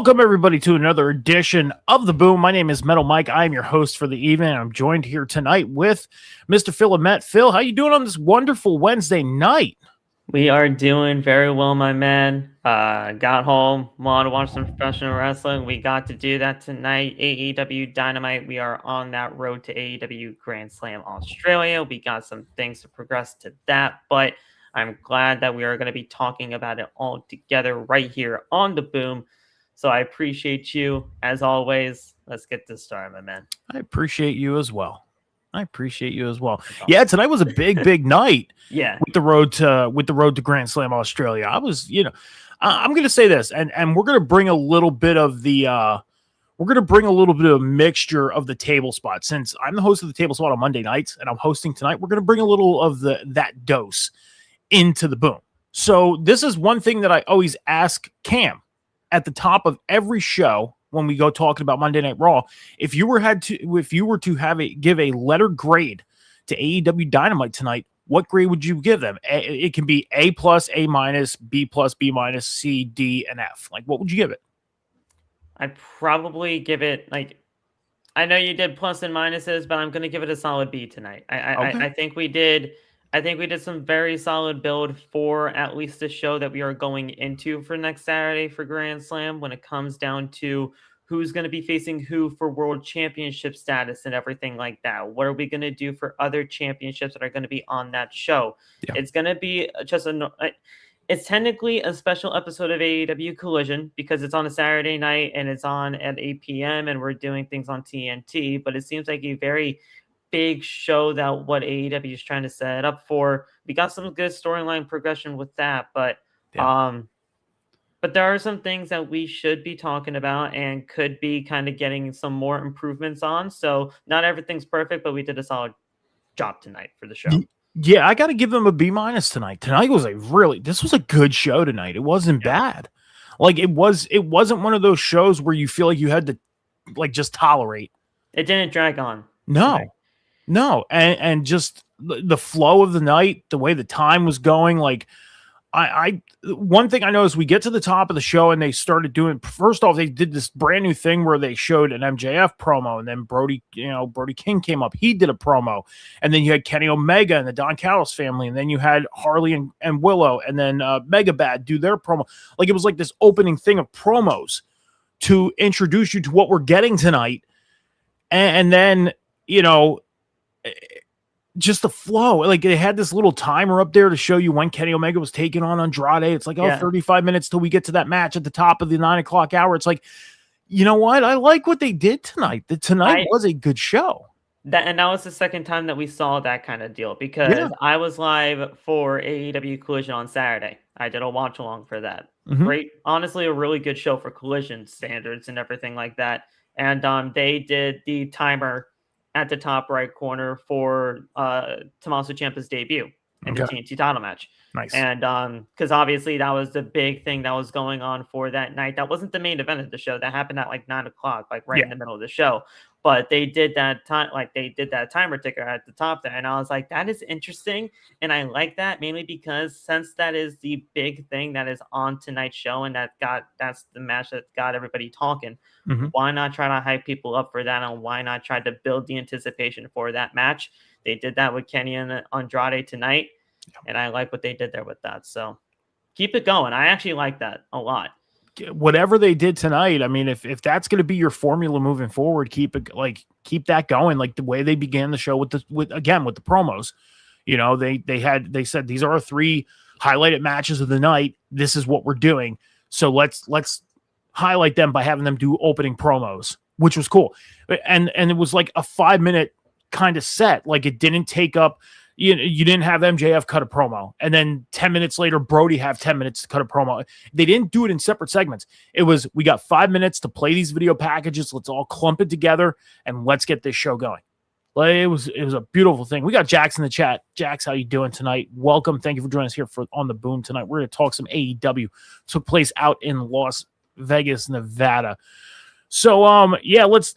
Welcome, everybody, to another edition of The Boom. My name is Metal Mike. I am your host for the evening. I'm joined here tonight with Mr. Phil Amet. Phil, how you doing on this wonderful Wednesday night? We are doing very well, my man. Got home, wanted to watch some professional wrestling. We got to do that tonight. AEW Dynamite. We are on that road to AEW Grand Slam Australia. We got some things to progress to that, but I'm glad that we are going to be talking about it all together right here on The Boom. So I appreciate you, as always. Let's get this started, my man. I appreciate you as well. Yeah, tonight was a big night. Yeah, with the road to Grand Slam Australia. I was, I'm going to say this, and we're going to bring a little bit of a mixture of the table spot. Since I'm the host of the table spot on Monday nights, and I'm hosting tonight, we're going to bring a little of that dose into the Boom. So this is one thing that I always ask Cam at the top of every show when we go talking about Monday Night Raw. If you were to give a letter grade to AEW Dynamite tonight, what grade would you give them? It can be A+, A-, B+, B-, C, D, and F. Like, what would you give it? I'd probably give it, I know you did plus and minuses, but I'm going to give it a solid B tonight. I think we did some very solid build for at least the show that we are going into for next Saturday for Grand Slam when it comes down to who's going to be facing who for world championship status and everything like that. What are we going to do for other championships that are going to be on that show? Yeah. It's going to be just it's technically a special episode of AEW Collision because it's on a Saturday night and it's on at 8 p.m. and we're doing things on TNT, but it seems like a very big show that what AEW is trying to set up for. We got some good storyline progression with that, but there are some things that we should be talking about and could be kind of getting some more improvements on. So not everything's perfect, but we did a solid job tonight for the show. Yeah, I got to give them a B- tonight. Tonight was this was a good show tonight. It wasn't bad. Like it wasn't one of those shows where you feel like you had to just tolerate. It didn't drag on. No. And just the flow of the night, the way the time was going, one thing I know is we get to the top of the show and they started doing, first off, they did this brand new thing where they showed an MJF promo, and then Brody King came up. He did a promo, and then you had Kenny Omega and the Don Callis family, and then you had Harley and Willow, and then Mega Bad do their promo. Like, it was like this opening thing of promos to introduce you to what we're getting tonight. And then, just the flow. Like, they had this little timer up there to show you when Kenny Omega was taking on Andrade. It's like, 35 minutes till we get to that match at the top of the 9 o'clock hour. It's like, you know what? I like what they did tonight. Tonight was a good show. That was the second time that we saw that kind of deal because I was live for AEW Collision on Saturday. I did a watch along for that. Mm-hmm. Great. Honestly, a really good show for Collision standards and everything like that. And they did the timer at the top right corner for Tommaso Ciampa's debut in the TNT title match. Nice. And because obviously that was the big thing that was going on for that night. That wasn't the main event of the show. That happened at 9 o'clock, in the middle of the show. But they did that timer ticker at the top there. And I was like, that is interesting. And I like that mainly because since that is the big thing that is on tonight's show and that's the match that got everybody talking, why not try to hype people up for that? And why not try to build the anticipation for that match? They did that with Kenny and Andrade tonight. And I like what they did there with that. So keep it going. I actually like that a lot. Whatever they did tonight, I mean, if that's going to be your formula moving forward, keep that going. Like the way they began the show with the promos, they said these are our 3 highlighted matches of the night. This is what we're doing. So let's highlight them by having them do opening promos, which was cool. And it was like a 5-minute kind of set. Like, it didn't take up. You didn't have MJF cut a promo, and then 10 minutes later, Brody have 10 minutes to cut a promo. They didn't do it in separate segments. It was, we got 5 minutes to play these video packages. Let's all clump it together, and let's get this show going. It was a beautiful thing. We got Jax in the chat. Jax, how you doing tonight? Welcome. Thank you for joining us here on the Boom tonight. We're going to talk some AEW. Took place out in Las Vegas, Nevada. So,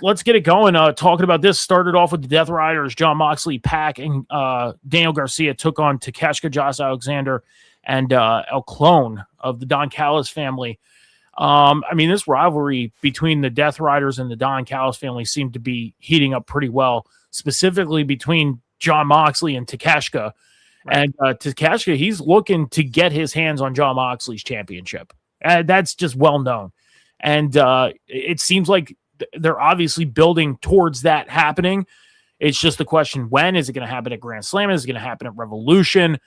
let's get it going. Talking about this, started off with the Death Riders, Jon Moxley, Pac, and Daniel Garcia took on Takeshita, Josh Alexander, and El Clone of the Don Callis family. I mean, this rivalry between the Death Riders and the Don Callis family seemed to be heating up pretty well, specifically between Jon Moxley and Takeshita. Right. And Takeshita, he's looking to get his hands on Jon Moxley's championship. That's just well known. And it seems like they're obviously building towards that happening. It's just the question, when is it going to happen at Grand Slam? Is it going to happen at Revolution?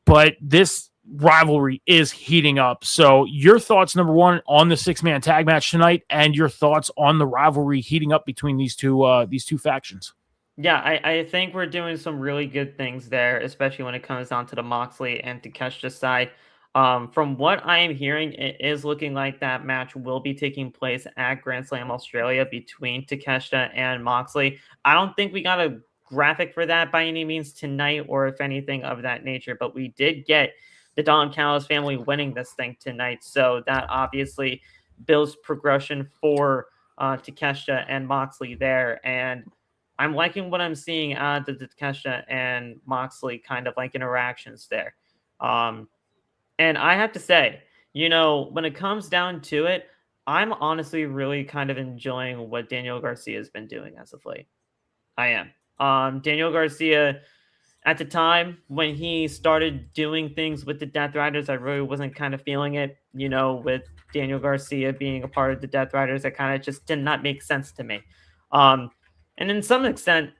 But this rivalry is heating up. So your thoughts, number one, on the 6-man tag match tonight, and your thoughts on the rivalry heating up between these two factions. Yeah, I think we're doing some really good things there, especially when it comes down to the Moxley and Takeshita side. From what I am hearing, it is looking like that match will be taking place at Grand Slam Australia between Takeshita and Moxley. I don't think we got a graphic for that by any means tonight, or if anything of that nature, but we did get the Don Callis family winning this thing tonight, so that obviously builds progression for Takeshita and Moxley there, and I'm liking what I'm seeing out of the Takeshita and Moxley kind of like interactions there. And I have to say, when it comes down to it, I'm honestly really kind of enjoying what Daniel Garcia has been doing as of late. I am. Daniel Garcia, at the time when he started doing things with the Death Riders, I really wasn't kind of feeling it, with Daniel Garcia being a part of the Death Riders. That kind of just did not make sense to me. And in some extent,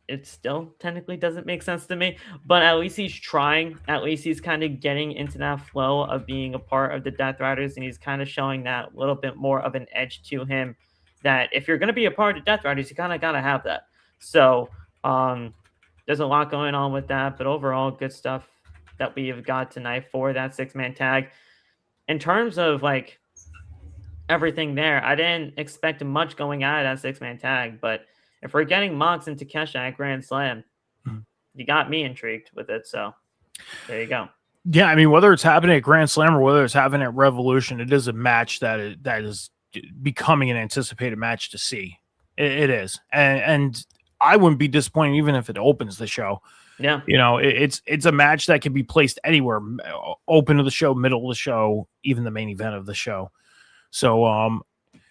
it still technically doesn't make sense to me, but at least he's trying. At least he's kind of getting into that flow of being a part of the Death Riders, and he's kind of showing that little bit more of an edge to him, that if you're going to be a part of the Death Riders, you kind of got to have that. So there's a lot going on with that, but overall, good stuff that we have got tonight for that 6-man tag. In terms of like everything there, I didn't expect much going out of that 6-man tag, but if we're getting Mox and Takeshita at Grand Slam, you got me intrigued with it. So there you go. Yeah, I mean, whether it's happening at Grand Slam or whether it's happening at Revolution, it is a match that is becoming an anticipated match to see. It is, and I wouldn't be disappointed even if it opens the show. Yeah, it's a match that can be placed anywhere, open of the show, middle of the show, even the main event of the show. So,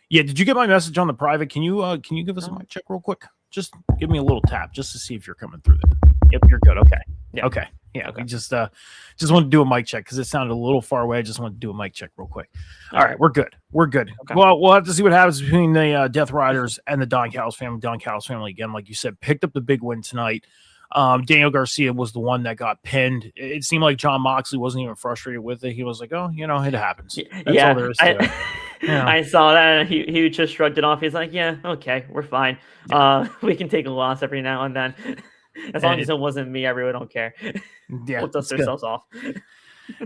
yeah, did you get my message on the private? Can you give us a mic check real quick? Just give me a little tap just to see if you're coming through there. Yep, you're good. Okay. Yeah. Okay. Yeah. Okay. We just want to do a mic check because it sounded a little far away. I just want to do a mic check real quick. All right, we're good. We're good. Okay. Well, we'll have to see what happens between the Death Riders and the Don Callis family. Don Callis family, again, like you said, picked up the big win tonight. Daniel Garcia was the one that got pinned. It seemed like Jon Moxley wasn't even frustrated with it. He was like, "Oh, it happens." That's all there is to it. Yeah. I saw that. He just shrugged it off. He's like, "Yeah, okay, we're fine. We can take a loss every now and then, as long as it wasn't me. I really don't care." Yeah, we'll dust ourselves off.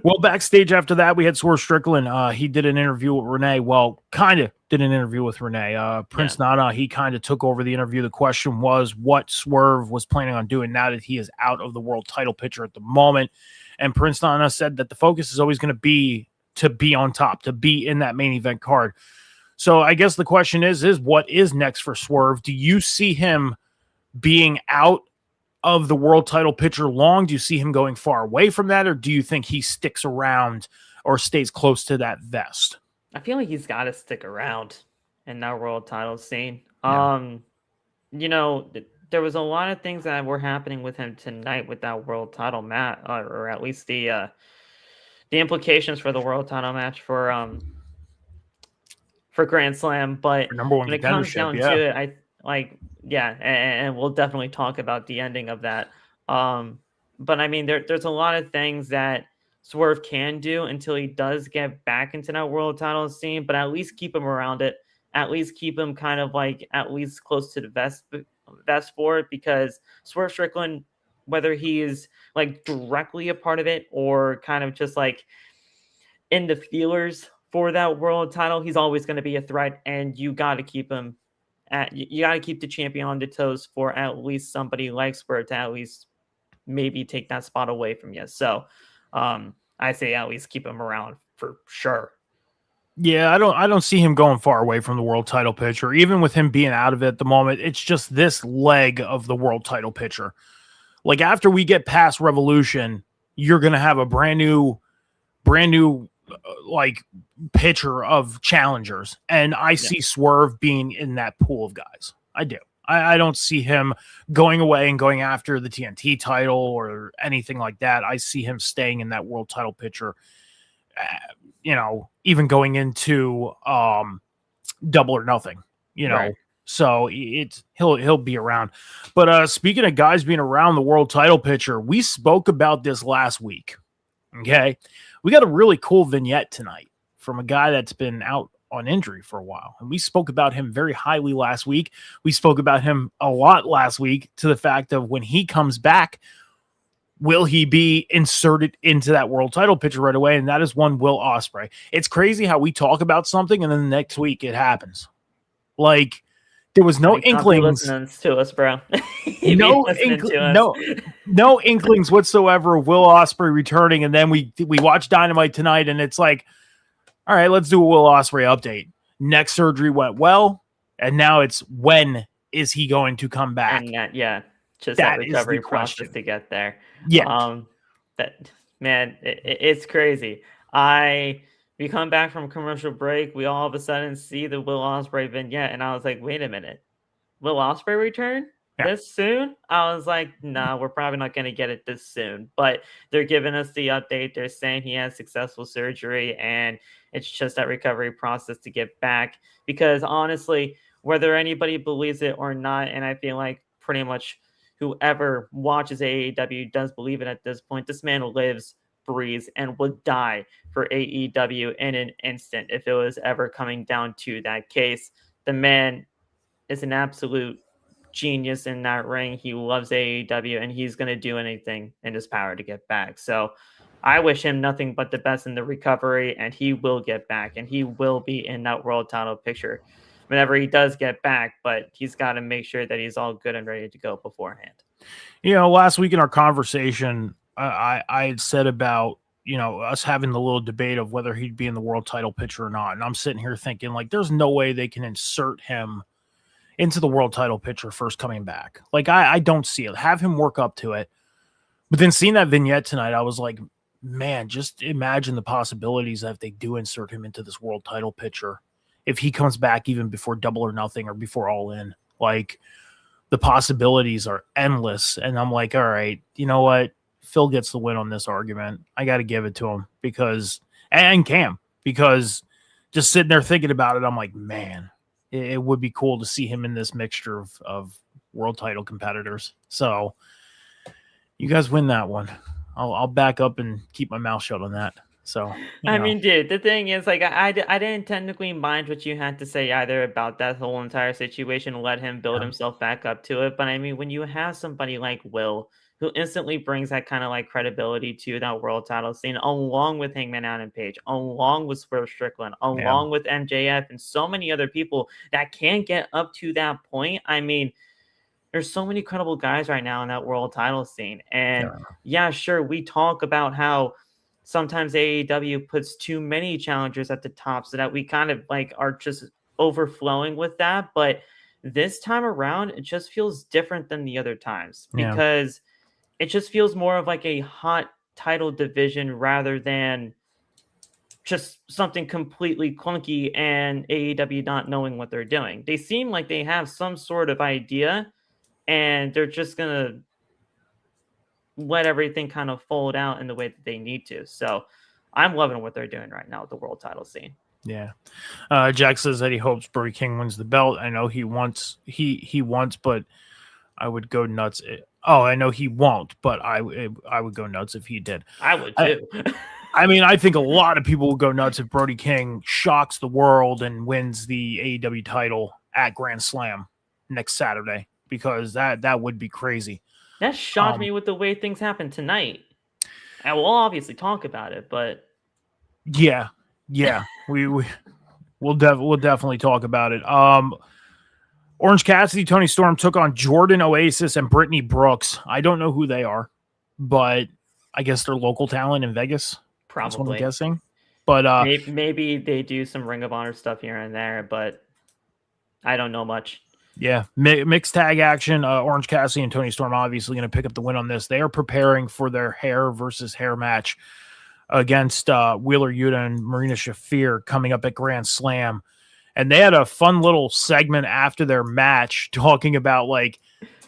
Well, backstage after that, we had Swerve Strickland. He did an interview with Renee. Well, kind of did an interview with Renee. Prince Nana, he kind of took over the interview. The question was what Swerve was planning on doing now that he is out of the world title picture at the moment. And Prince Nana said that the focus is always going to be on top, to be in that main event card. So I guess the question is what is next for Swerve? Do you see him being out of the world title picture long? Do you see him going far away from that, or do you think he sticks around or stays close to that vest? I feel like he's got to stick around in that world title scene. Yeah. There was a lot of things that were happening with him tonight with that world title match, or at least the implications for the world title match for Grand Slam. But number one, when it comes down to it, and we'll definitely talk about the ending of that. But I mean, there's a lot of things that Swerve can do until he does get back into that world title scene, but at least keep him around it. At least keep him kind of like at least close to the vest for it, because Swerve Strickland, whether he is like directly a part of it or kind of just like in the feelers for that world title, he's always going to be a threat, and you got to keep him you got to keep the champion on the toes for at least somebody like Swerve to at least maybe take that spot away from you. So I say at least keep him around for sure. Yeah, I don't see him going far away from the world title picture, even with him being out of it at the moment. It's just this leg of the world title picture. Like after we get past Revolution, you're going to have a brand new like pitcher of challengers, and I see Swerve being in that pool of guys. I do. I don't see him going away and going after the TNT title or anything like that. I see him staying in that world title picture, even going into Double or Nothing, Right. So he'll be around. But speaking of guys being around the world title picture, we spoke about this last week. Okay. We got a really cool vignette tonight from a guy that's been out on injury for a while. And we spoke about him very highly last week. We spoke about him a lot last week, to the fact of when he comes back, will he be inserted into that world title picture right away? And that is one Will Ospreay. It's crazy how we talk about something and then the next week it happens. Like, there was no inklings to us, bro. no inklings whatsoever of Will Ospreay returning, and then we watched Dynamite tonight, and it's like, all right, let's do a Will Ospreay update. Neck surgery went well, and now it's when is he going to come back? And that recovery process to get there. Yeah, it's crazy. We come back from commercial break. We all of a sudden see the Will Ospreay vignette, and I was like, "Wait a minute, Will Ospreay return this soon?" I was like, "No, we're probably not going to get it this soon." But they're giving us the update. They're saying he has successful surgery, and it's just that recovery process to get back. Because honestly, whether anybody believes it or not, and I feel like pretty much whoever watches AEW does believe it at this point, this man lives, breathes, and would die for AEW in an instant if it was ever coming down to that case. The man is an absolute genius in that ring. He loves AEW, and he's going to do anything in his power to get back. So I wish him nothing but the best in the recovery, and he will get back, and he will be in that world title picture whenever he does get back, but he's got to make sure that he's all good and ready to go beforehand. Last week in our conversation, I had said about, us having the little debate of whether he'd be in the world title picture or not. And I'm sitting here thinking, like, there's no way they can insert him into the world title picture first coming back. Like, I don't see it. Have him work up to it. But then seeing that vignette tonight, I was like, man, just imagine the possibilities that if they do insert him into this world title picture, if he comes back even before Double or Nothing or before All In, like, the possibilities are endless. And I'm like, all right, you know what? Phil gets the win on this argument. I got to give it to him because just sitting there thinking about it, I'm like, man, it would be cool to see him in this mixture of world title competitors. So you guys win that one. I'll back up and keep my mouth shut on that. So, I mean, dude, the thing is, like, I didn't technically mind what you had to say either about that whole entire situation. Let him build himself back up to it. But I mean, when you have somebody like Will, who instantly brings that kind of like credibility to that world title scene, along with Hangman Adam Page, along with Swerve Strickland, along with MJF, and so many other people that can get up to that point. I mean, there's so many credible guys right now in that world title scene. And sure, we talk about how sometimes AEW puts too many challengers at the top so that we kind of like are just overflowing with that. But this time around, it just feels different than the other times because it just feels more of like a hot title division rather than just something completely clunky and AEW not knowing what they're doing. They seem like they have some sort of idea and they're just going to let everything kind of fold out in the way that they need to. So I'm loving what they're doing right now with the world title scene. Yeah. Jack says that he hopes Brody King wins the belt. I know he wants, but I would go nuts. I know he won't, but I would go nuts if he did. I would too. I mean, I think a lot of people will go nuts if Brody King shocks the world and wins the AEW title at Grand Slam next Saturday, because that would be crazy. That shocked me with the way things happened tonight. And we'll obviously talk about it, but yeah, we'll definitely talk about it. Orange Cassidy, Tony Storm took on Jordan Oasis and Brittany Brooks. I don't know who they are, but I guess they're local talent in Vegas. Probably. That's what I'm guessing. But maybe they do some Ring of Honor stuff here and there, but I don't know much. Yeah, mixed tag action. Orange Cassidy and Tony Storm obviously going to pick up the win on this. They are preparing for their hair versus hair match against Wheeler Yuta and Marina Shafir coming up at Grand Slam. And they had a fun little segment after their match talking about, like,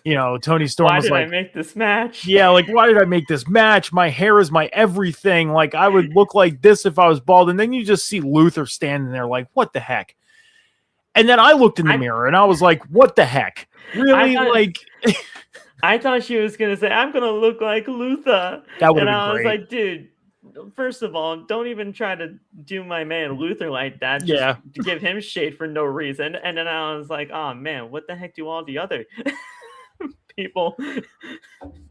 you know, Tony Storm was like, I make this match? Yeah, like, why did I make this match? My hair is my everything. Like, I would look like this if I was bald. And then you just see Luther standing there like, what the heck? And then I looked in the mirror and I was like, what the heck? Really? I thought she was going to say, I'm going to look like Luther. That would have been great. And I was like, dude, first of all, don't even try to do my man Luther like that. Just to give him shade for no reason. And then I was like, oh, man, what the heck do all the other people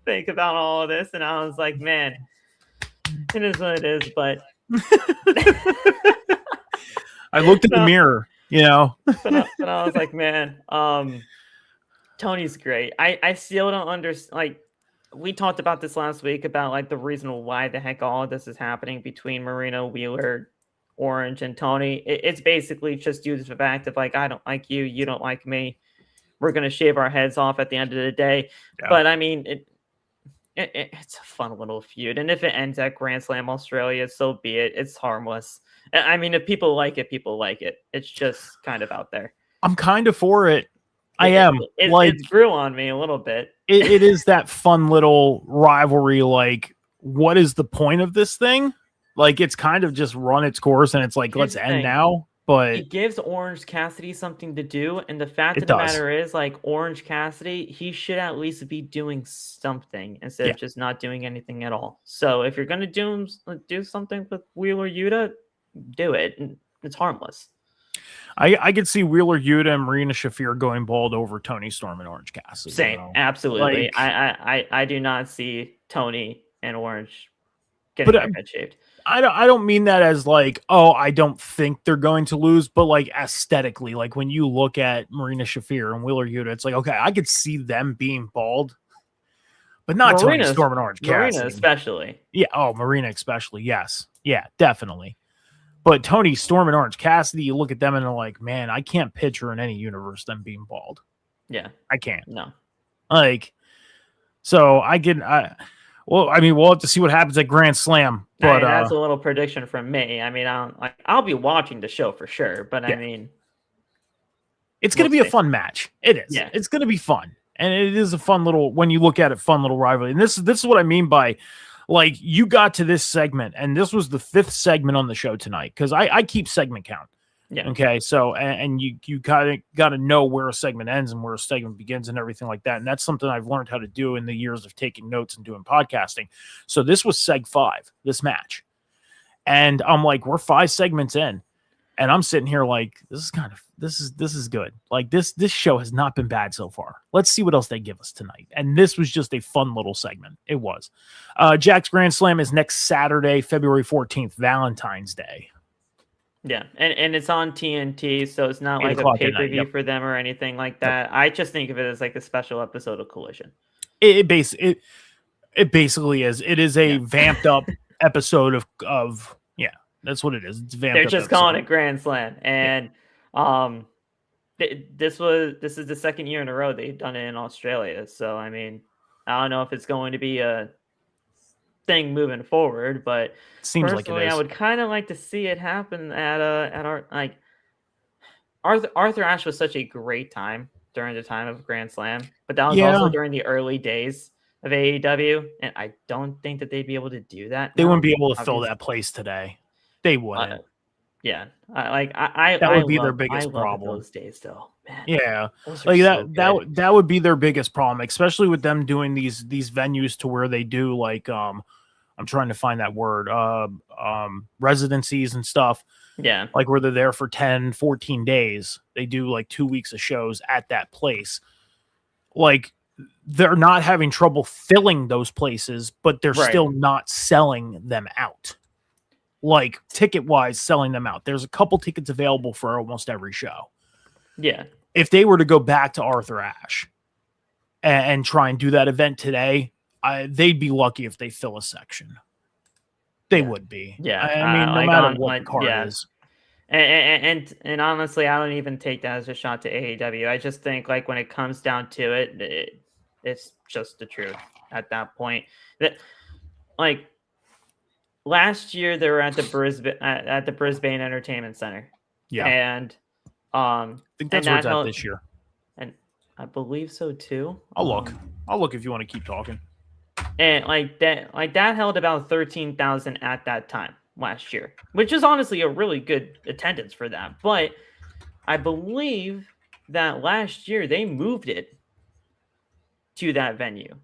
think about all of this? And I was like, man, it is what it is. But I looked in the mirror, you know. but I was like, man, Tony's great. I still don't understand. Like, we talked about this last week about like the reason why the heck all of this is happening between Marino, Wheeler, Orange, and Tony. It's basically just due to the fact of like, I don't like you, you don't like me. We're gonna shave our heads off at the end of the day. Yeah. But I mean, it's a fun little feud, and if it ends at Grand Slam Australia, so be it. It's harmless. I mean, if people like it, people like it. It's just kind of out there. I'm kind of for it. I am. It grew on me a little bit. It is that fun little rivalry. Like, what is the point of this thing? Like, it's kind of just run its course, and it's like, let's end now. But it gives Orange Cassidy something to do, and the fact of the matter is, like, Orange Cassidy, he should at least be doing something instead of just not doing anything at all. So if you're gonna do something with Wheeler Yuta, do it. It's harmless. I could see Wheeler Yuta and Marina Shafir going bald over Tony Storm and Orange Cassidy. Same, absolutely. Like, I do not see Tony and Orange getting their head shaved. I don't mean that as like, oh, I don't think they're going to lose, but like aesthetically, like when you look at Marina Shafir and Wheeler Yuta, it's like, okay, I could see them being bald, but not Tony Storm and Orange Cassidy. Marina especially. Yeah. Oh, Marina especially. Yes. Yeah, definitely. But Tony Storm and Orange Cassidy, you look at them and they're like, man, I can't picture in any universe them being bald. Yeah. I can't. No. Like, so well, I mean, we'll have to see what happens at Grand Slam. But that's a little prediction from me. I mean, I'll be watching the show for sure, but I mean, it's going to be a fun match. It is. Yeah. It's going to be fun. And it is a fun little, when you look at it, fun little rivalry. And this is what I mean by, like, you got to this segment, and this was the 5th segment on the show tonight, because I keep segment count. Yeah. Okay. So, and you got to know where a segment ends and where a segment begins and everything like that. And that's something I've learned how to do in the years of taking notes and doing podcasting. So this was seg 5, this match. And I'm like, we're 5 segments in. And I'm sitting here like, this is good. Like this show has not been bad so far. Let's see what else they give us tonight. And this was just a fun little segment. It was. Jack's Grand Slam is next Saturday, February 14th, Valentine's Day. Yeah, and it's on TNT, so it's not like a pay-per-view for them or anything like that. Yep. I just think of it as like a special episode of Collision. It basically is. It is a vamped up episode of that's what it is. It's vamped. They're just calling it Grand Slam, and this is the 2nd year in a row they've done it in Australia. So I mean, I don't know if it's going to be a thing moving forward, but seems like it is. I would kind of like to see it happen at our like Arthur Ashe was such a great time during the time of Grand Slam, but that was also during the early days of AEW, and I don't think that they'd be able to do that. They wouldn't be able to fill that place today. They wouldn't. That would be their biggest problem. Those days, though, man. Yeah, like that would be their biggest problem, especially with them doing these venues to where they do like I'm trying to find that word residencies and stuff. Yeah, like where they're there for 10, 14 days. They do like 2 weeks of shows at that place. Like they're not having trouble filling those places, but they're still not selling them out. Like ticket wise, selling them out. There's a couple tickets available for almost every show. Yeah. If they were to go back to Arthur Ashe and try and do that event today, they'd be lucky if they fill a section. They would be. Yeah. I mean, no matter what the card is. And honestly, I don't even take that as a shot to AEW. I just think like when it comes down to it's just the truth at that point. That like last year they were at the Brisbane Entertainment Center. Yeah. And I think that's where it's at this year. And I believe so too. I'll look. I'll look if you want to keep talking. And that held about 13,000 at that time last year, which is honestly a really good attendance for that. But I believe that last year they moved it to that venue,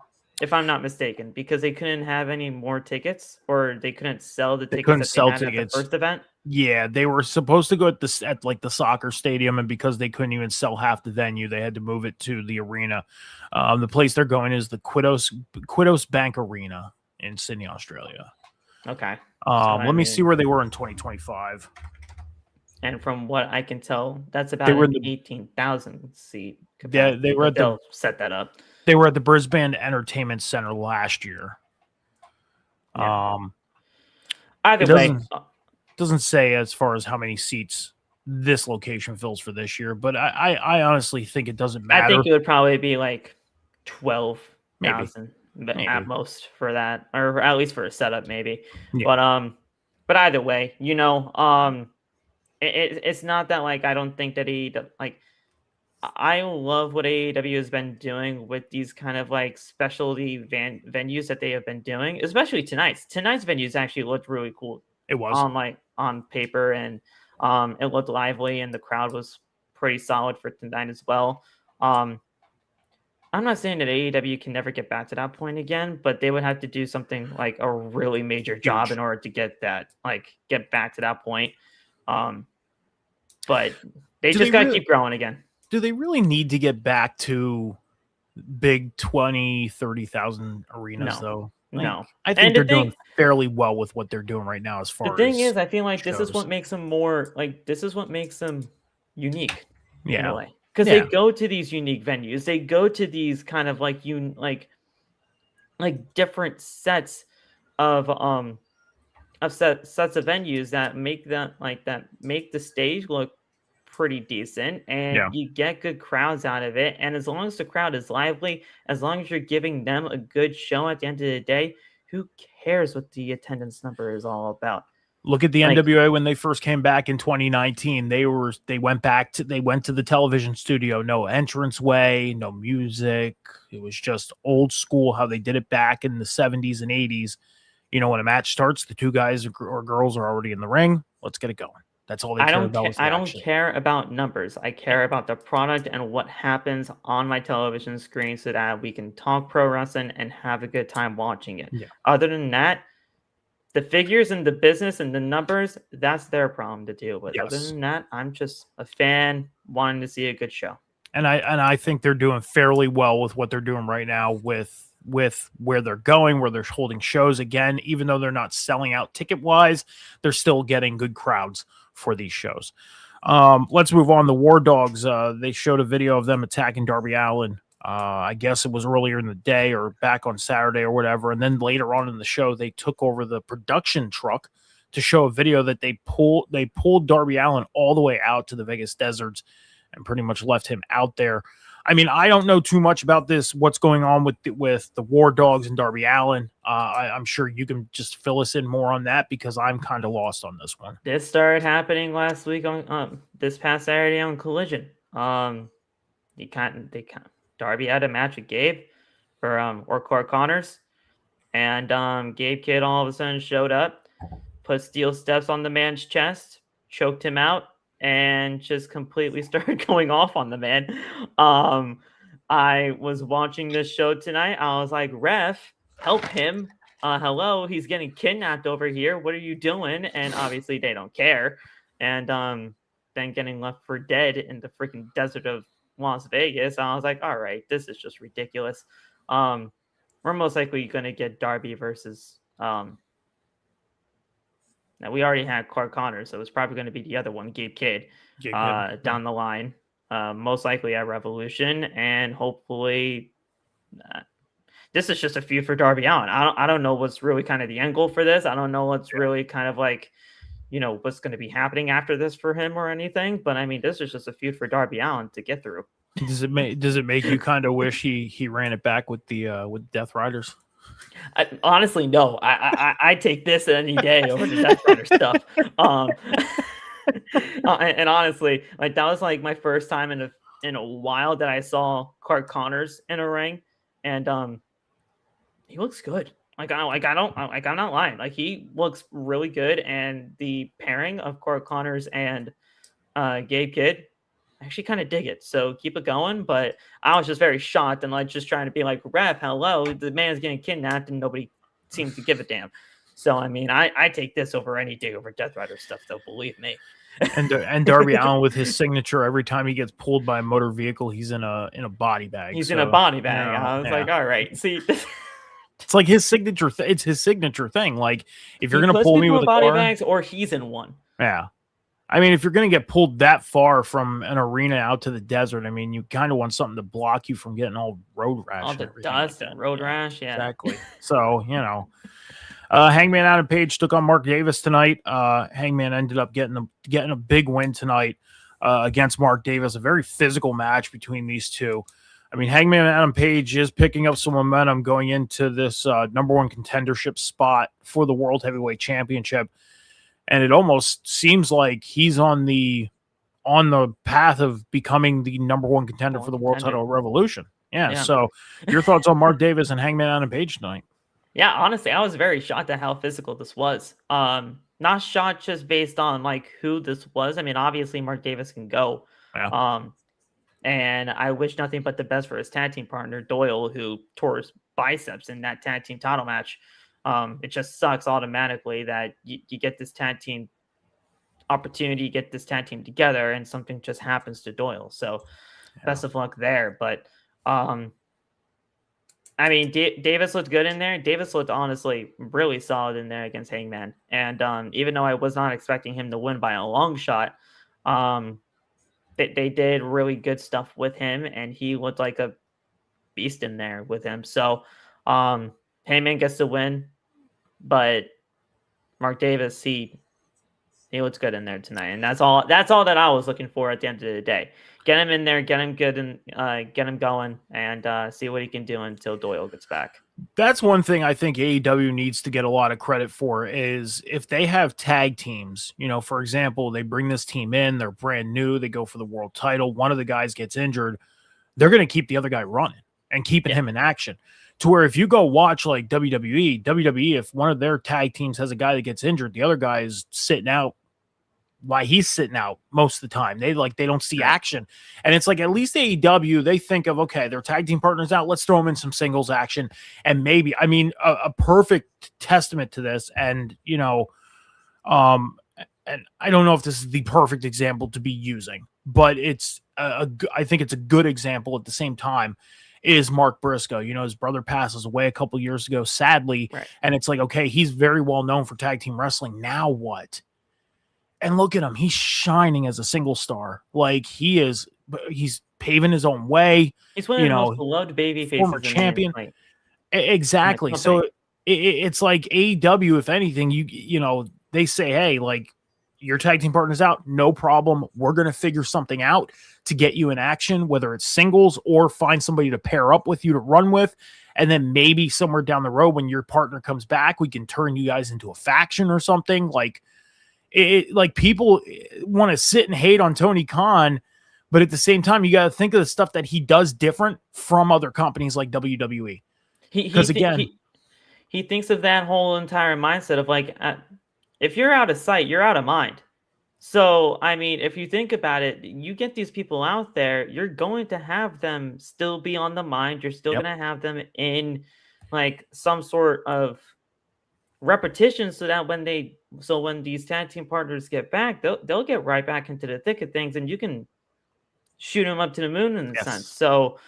if I'm not mistaken, because they couldn't have any more tickets, or they couldn't sell the tickets that they had at the first event. Yeah, they were supposed to go at like the soccer stadium, and because they couldn't even sell half the venue, they had to move it to the arena. The place they're going is the Qudos Bank Arena in Sydney, Australia. Okay. Let me see where they were in 2025. And from what I can tell, that's about an 18,000 seat capacity. Yeah, they were they'll set that up. They were at the Brisbane Entertainment Center last year. Yeah. Either way, doesn't say as far as how many seats this location fills for this year, but I honestly think it doesn't matter. I think it would probably be like 12,000 at most for that, or at least for a setup, maybe. Yeah. But either way, it's not that like I don't think that I love what AEW has been doing with these kind of like specialty venues that they have been doing, especially tonight's venues actually looked really cool. It was on paper, and it looked lively, and the crowd was pretty solid for tonight as well. I'm not saying that AEW can never get back to that point again, but they would have to do something like a really major job in order to get back to that point. But they just got to keep growing again. Do they really need to get back to big 20, 30,000 arenas though? No. I think they're doing fairly well with what they're doing right now as far as the thing is, I feel like this is what makes them unique in a way. Because they go to these unique venues. They go to these kind of like different sets of sets of venues that make the stage look pretty decent, and you get good crowds out of it. And as long as the crowd is lively, as long as you're giving them a good show at the end of the day, who cares what the attendance number is all about? Look at the NWA when they first came back in 2019. They went to the television studio, no entranceway, no music. It was just old school how they did it back in the 70s and 80s. When a match starts, the two guys or girls are already in the ring. Let's get it going. That's all they care about. I don't care about numbers. I care about the product and what happens on my television screen, so that we can talk pro wrestling and have a good time watching it. Yeah. Other than that, the figures and the business and the numbers, that's their problem to deal with. Yes. Other than that, I'm just a fan wanting to see a good show. And I think they're doing fairly well with what they're doing right now with where they're going, where they're holding shows again. Even though they're not selling out ticket-wise, they're still getting good crowds for these shows. Let's move on. The War Dogs, they showed a video of them attacking Darby Allin. I guess it was earlier in the day or back on Saturday or whatever. And then later on in the show, they took over the production truck to show a video that they pulled Darby Allin all the way out to the Vegas deserts and pretty much left him out there. I mean, I don't know too much about this, what's going on with the War Dogs and Darby Allin. I'm sure you can just fill us in more on that, because I'm kind of lost on this one. This started happening last week on this past Saturday on Collision. Darby had a match with Gabe or Clark Connors, and Gabe Kidd all of a sudden showed up, put steel steps on the man's chest, choked him out, and just completely started going off on the man. I was watching this show tonight. I was like, ref, help him. Hello, he's getting kidnapped over here. What are you doing? And obviously they don't care. And then getting left for dead in the freaking desert of Las Vegas. I was like, all right, this is just ridiculous. We're most likely going to get Darby versus now, we already had Clark Connors, so it's probably going to be the other one, Gabe Kidd, down the line, most likely at Revolution, and hopefully this is just a feud for Darby Allin. I don't know what's really kind of the end goal for this. I don't know what's really kind of like, what's going to be happening after this for him or anything. But I mean, this is just a feud for Darby Allin to get through. Does it make you kind of wish he ran it back with the Death Riders? Honestly, no. I take this any day over the Death Rider stuff. And honestly, like that was like my first time in a while that I saw Clark Connors in a ring, and he looks good. I'm not lying. Like he looks really good, and the pairing of Clark Connors and Gabe Kidd, I actually kind of dig it. So keep it going. But I was just very shocked and like just trying to be like, Ref, hello, the man's getting kidnapped, and nobody seems to give a damn. So I mean, I take this over any day over Death Rider stuff, though. Believe me. And Darby Allin with his signature every time he gets pulled by a motor vehicle, he's in a body bag. He's in a body bag. I was like, all right, see. It's like his signature. It's his signature thing. Like if you're gonna pull me with a body car, bags, or he's in one. Yeah, I mean, if you're gonna get pulled that far from an arena out to the desert, I mean, you kind of want something to block you from getting all road rash. All the dust and road rash. Yeah, exactly. So Hangman Adam Page took on Mark Davis tonight. Hangman ended up getting a big win tonight against Mark Davis. A very physical match between these two. I mean, Hangman Adam Page is picking up some momentum going into this number one contendership spot for the World Heavyweight Championship, and it almost seems like he's on the path of becoming the number one contender for the World Title Revolution. Yeah. So, your thoughts on Mark Davis and Hangman Adam Page tonight? Yeah, honestly, I was very shocked at how physical this was. Not shocked just based on like who this was. I mean, obviously Mark Davis can go. Yeah. And I wish nothing but the best for his tag team partner, Doyle, who tore his biceps in that tag team title match. It just sucks automatically that you get this tag team opportunity, you get this tag team together, and something just happens to Doyle. So best of luck there. But I mean, Davis looked good in there. Davis looked honestly really solid in there against Hangman. And even though I was not expecting him to win by a long shot, they did really good stuff with him, and he looked like a beast in there with him. So Hangman gets the win, but Mark Davis, he looks good in there tonight, and that's all that I was looking for at the end of the day. Get him in there, get him good, and get him going, and see what he can do until Doyle gets back. That's one thing I think AEW needs to get a lot of credit for is if they have tag teams, for example, they bring this team in, they're brand new, they go for the world title, one of the guys gets injured, they're going to keep the other guy running and keeping him in action. To where if you go watch like WWE, if one of their tag teams has a guy that gets injured, the other guy is sitting out. Why he's sitting out most of the time. They don't see action. And it's like, at least AEW, they think of, okay, their tag team partners out. Let's throw them in some singles action. And maybe, I mean, a perfect testament to this. And, and I don't know if this is the perfect example to be using, but it's I think it's a good example at the same time is Mark Briscoe. His brother passes away a couple years ago, sadly. Right. And it's like, okay, he's very well known for tag team wrestling. Now what? And look at him. He's shining as a single star. Like he's paving his own way. He's one of the most beloved baby faces. Former champion. Exactly. So it's like AEW, if anything, they say, hey, like your tag team partner's out. No problem. We're going to figure something out to get you in action, whether it's singles or find somebody to pair up with you to run with. And then maybe somewhere down the road when your partner comes back, we can turn you guys into a faction or something. Like, people want to sit and hate on Tony Khan, but at the same time, you got to think of the stuff that he does different from other companies like WWE. Because he thinks of that whole entire mindset of like, if you're out of sight, you're out of mind. So, I mean, if you think about it, you get these people out there, you're going to have them still be on the mind. You're still going to have them in like some sort of repetition so that when these tag team partners get back, they'll get right back into the thick of things, and you can shoot them up to the moon in a sense. So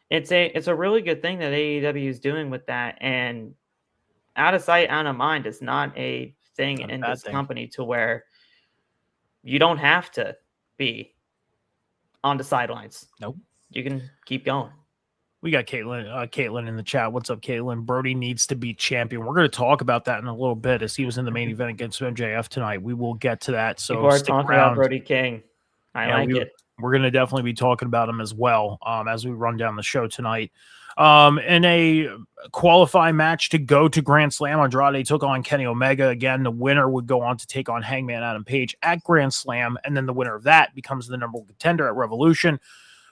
it's a really good thing that AEW is doing with that, and out of sight, out of mind is not a thing in this company to where you don't have to be on the sidelines. Nope. You can keep going. We got Caitlin in the chat. What's up, Caitlin? Brody needs to be champion. We're going to talk about that in a little bit as he was in the main event against MJF tonight. We will get to that. So people are talking about Brody King. I like it. We're going to definitely be talking about him as well as we run down the show tonight. In a qualifying match to go to Grand Slam, Andrade took on Kenny Omega. Again, the winner would go on to take on Hangman Adam Page at Grand Slam, and then the winner of that becomes the number one contender at Revolution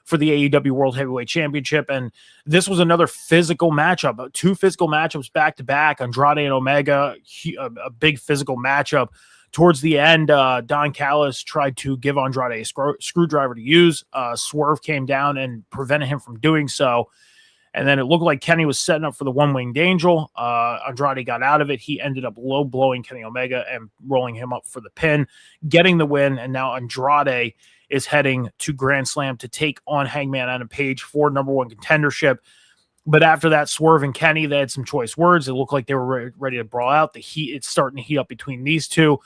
for the AEW World Heavyweight Championship. And this was another physical matchup, 2 physical matchups back to back. Andrade and Omega, a big physical matchup. Towards the end, Don Callis tried to give Andrade a screwdriver to use. Swerve came down and prevented him from doing so. And then it looked like Kenny was setting up for the one-winged angel. Andrade got out of it. He ended up low-blowing Kenny Omega and rolling him up for the pin, getting the win. And now Andrade is heading to Grand Slam to take on Hangman Adam Page for number one contendership. But after that, Swerve and Kenny, they had some choice words. It looked like they were ready to brawl out. It's starting to heat up between these two.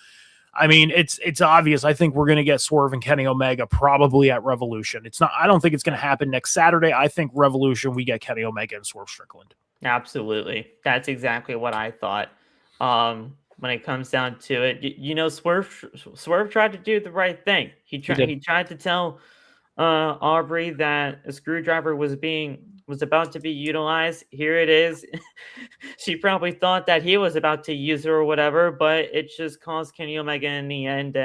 I mean, it's obvious. I think we're going to get Swerve and Kenny Omega probably at Revolution. I don't think it's going to happen next Saturday. I think Revolution, we get Kenny Omega and Swerve Strickland. Absolutely. That's exactly what I thought. When it comes down to it, Swerve tried to do the right thing. He tried to tell Aubrey that a screwdriver was about to be utilized. Here it is. She probably thought that he was about to use it or whatever, but it just caused Kenny Omega in the end,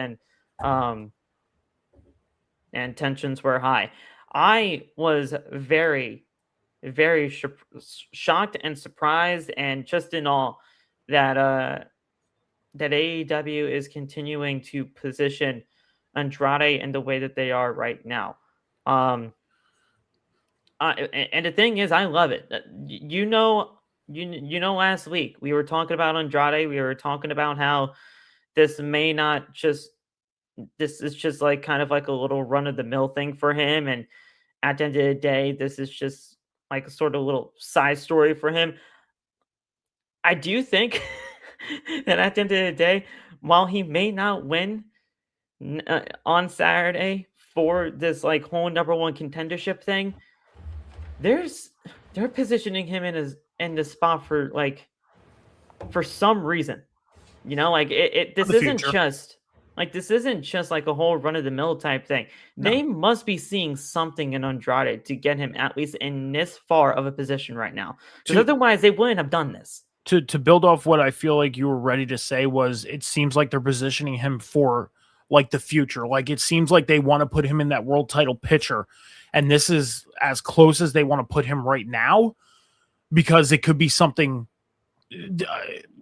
and tensions were high. I was very, very shocked and surprised and just in awe that AEW is continuing to position Andrade in the way that they are right now. And the thing is, I love it. Last week we were talking about Andrade. We were talking about how this is just like kind of like a little run of the mill thing for him. And at the end of the day, this is just like a sort of little side story for him. I do think that at the end of the day, while he may not win on Saturday for this like whole number one contendership thing, they're positioning him in the spot for some reason, this isn't just like a whole run of the mill type thing. No. They must be seeing something in Andrade to get him at least in this far of a position right now, because otherwise they wouldn't have done this. To build off what I feel like you were ready to say was, it seems like they're positioning him for like the future. Like it seems like they want to put him in that world title picture. And this is as close as they want to put him right now, because it could be something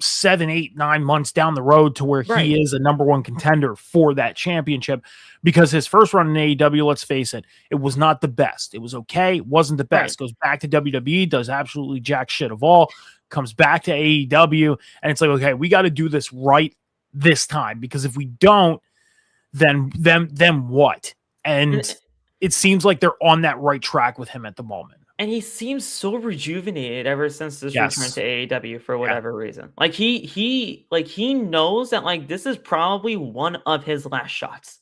7, 8, 9 months down the road to where he is a number one contender for that championship. Because his first run in AEW, let's face it, it was not the best. It was okay. It wasn't the best. Goes back to WWE, does absolutely jack shit of all, comes back to AEW, and it's like, okay, we got to do this right this time, because if we don't, then what? And it seems like they're on that right track with him at the moment. And he seems so rejuvenated ever since this return to AEW for whatever reason. Like he knows that like this is probably one of his last shots.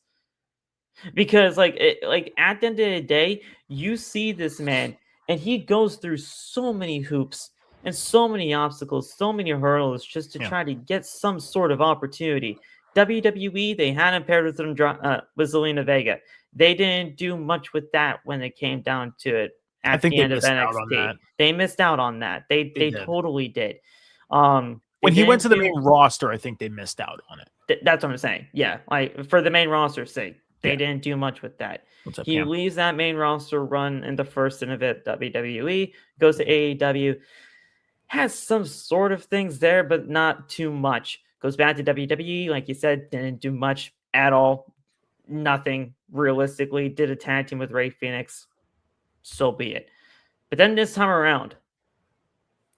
Because at the end of the day, you see this man and he goes through so many hoops and so many obstacles, so many hurdles just to try to get some sort of opportunity. WWE, they had him paired with Zelina Vega. They didn't do much with that when it came down to it at the end of NXT. They missed out on that. They totally did. When he went to the main roster, I think they missed out on it. That's what I'm saying. Yeah, like for the main roster's sake, they didn't do much with that. He leaves that main roster run in the first stint of it, WWE, goes to AEW, has some sort of things there, but not too much. Goes back to WWE, like you said, didn't do much at all. Nothing, realistically. Did a tag team with Rey Fenix. So be it. But then this time around,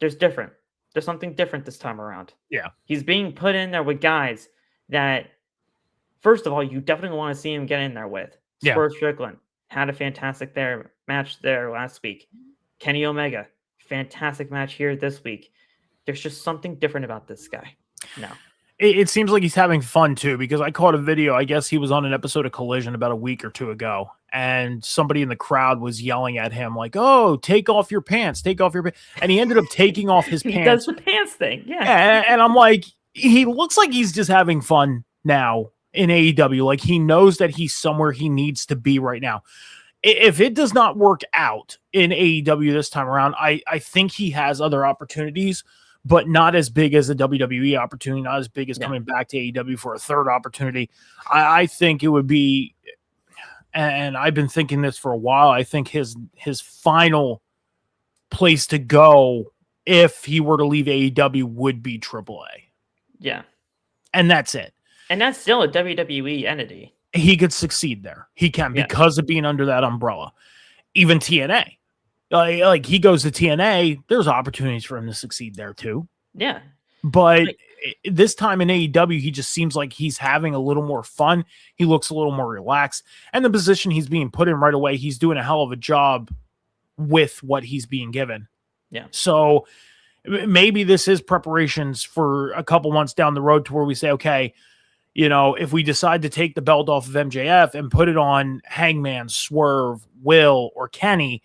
there's something different this time around. Yeah. He's being put in there with guys that, first of all, you definitely want to see him get in there with. Swerve Strickland had a fantastic match there last week. Kenny Omega, fantastic match here this week. There's just something different about this guy. No. It seems like he's having fun too, because I caught a video. I guess he was on an episode of Collision about a week or two ago, and somebody in the crowd was yelling at him like, "Oh, take off your pants, take off your pants." And he ended up taking off his pants. He does the pants thing. Yeah. And I'm like, he looks like he's just having fun now in AEW. Like he knows that he's somewhere he needs to be right now. if it does not work out in AEW this time around, I think he has other opportunities, but not as big as the WWE opportunity, not as big as coming back to AEW for a third opportunity. I think it would be, and I've been thinking this for a while, I think his final place to go if he were to leave AEW would be AAA. Yeah. And that's it. And that's still a WWE entity. He could succeed there. He can because of being under that umbrella. Even TNA. Like he goes to TNA, there's opportunities for him to succeed there too. Yeah. But this time in AEW, he just seems like he's having a little more fun. He looks a little more relaxed. And the position he's being put in right away, he's doing a hell of a job with what he's being given. Yeah. So maybe this is preparations for a couple months down the road to where we say, okay, you know, if we decide to take the belt off of MJF and put it on Hangman, Swerve, Will, or Kenny,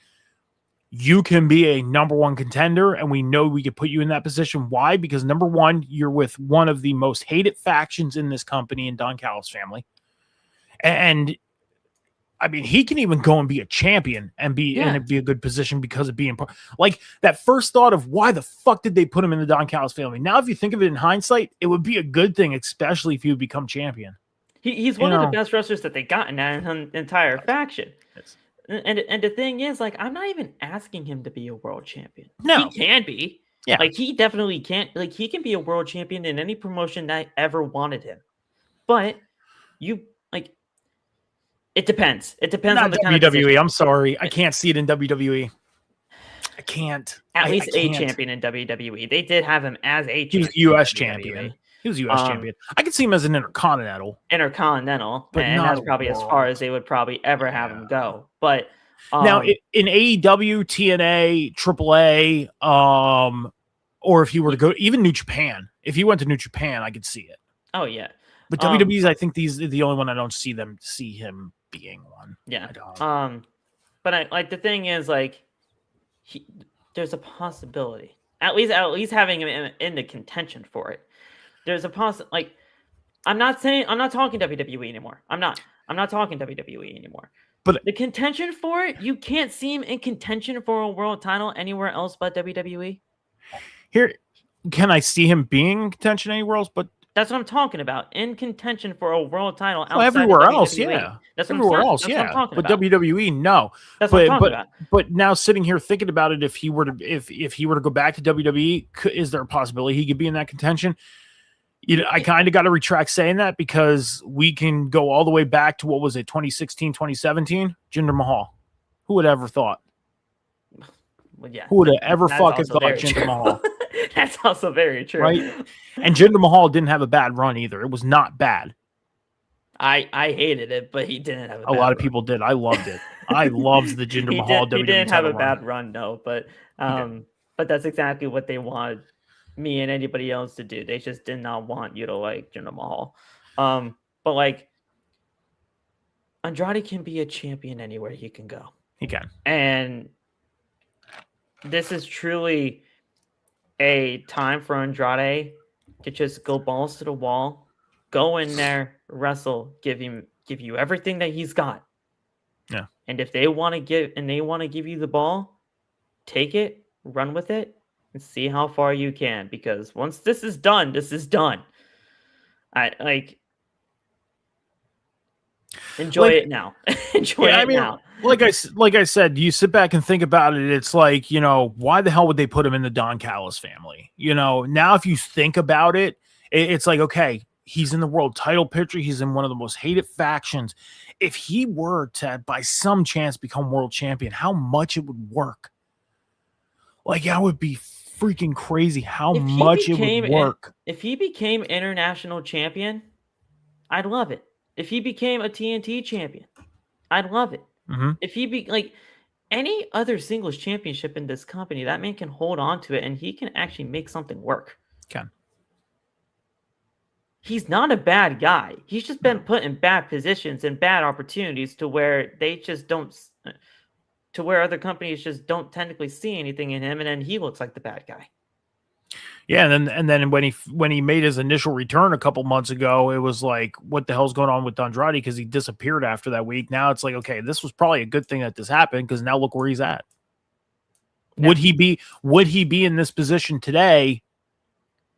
you can be a number one contender, and we know we could put you in that position. Why? Because number one, you're with one of the most hated factions in this company in Don Callis family. And I mean, he can even go and be a champion and be in a good position because of being like that first thought of why the fuck did they put him in the Don Callis family? Now, if you think of it in hindsight, it would be a good thing, especially if you become champion. He's one of the best wrestlers that they got in that entire faction. And the thing is, like, I'm not even asking him to be a world champion. No. He can be. Yeah. Like, he definitely can. Like, he can be a world champion in any promotion that ever wanted him. But it depends. It depends on the WWE. kind of position. I'm sorry. I can't see it in WWE. I can't. At least a champion in WWE. They did have him as a champion. He was U.S. champion. He was U.S. champion. I could see him as an intercontinental. But that's probably as far as they would probably ever have him go. But now in AEW, TNA, AAA, or if he were to go even New Japan, if he went to New Japan, I could see it. Oh yeah. But WWE's, I think these are the only one I don't see him being one. Yeah. But I like the thing is like there's a possibility. At least having him in the contention for it. There's a like I'm not talking WWE anymore. I'm not talking WWE anymore. But the contention for it, you can't see him in contention for a world title anywhere else but WWE. Here, can I see him being in contention anywhere else but that's what I'm talking about. In contention for a world title outside everywhere of WWE. Else, yeah. That's everywhere else, that's yeah. What but WWE, no. That's what I'm talking about. But now sitting here thinking about it, if he were to go back to WWE, is there a possibility he could be in that contention? You know, I kind of got to retract saying that because we can go all the way back to what was it, 2016, 2017? Jinder Mahal. Who would ever thought? Well, yeah. Who would have ever fucking thought Jinder Mahal? That's also very true. Right? And Jinder Mahal didn't have a bad run either. It was not bad. I hated it, but he didn't have a bad lot of people did. I loved it. I loved the Jinder Mahal WWE. He didn't have a bad run, no, but that's exactly what they wanted me and anybody else to do. They just did not want you to like Jinder Mahal. But like Andrade can be a champion anywhere he can go. He can. And this is truly a time for Andrade to just go balls to the wall, go in there, wrestle, give you everything that he's got. Yeah. And if they want to give you the ball, take it, run with it, and see how far you can. Because once this is done, this is done. Enjoy it now. Enjoy it now. Like I said, you sit back and think about it. It's like, you know, why the hell would they put him in the Don Callis family? You know, now if you think about it, it's like, okay, he's in the world title picture. He's in one of the most hated factions. If he were to, by some chance, become world champion, how much it would work. Like, that would be freaking crazy how much it would work. If he became international champion, I'd love it. If he became a TNT champion, I'd love it. Mm-hmm. If he be like any other singles championship in this company, that man can hold on to it and he can actually make something work. Can. He's not a bad guy. He's just been put in bad positions and bad opportunities to where they just don't, to where other companies just don't technically see anything in him, and then he looks like the bad guy. Yeah, and then when he made his initial return a couple months ago, it was like, what the hell's going on with Andrade? Because he disappeared after that week. Now it's like, okay, this was probably a good thing that this happened, because now look where he's at. Yeah. Would he be in this position today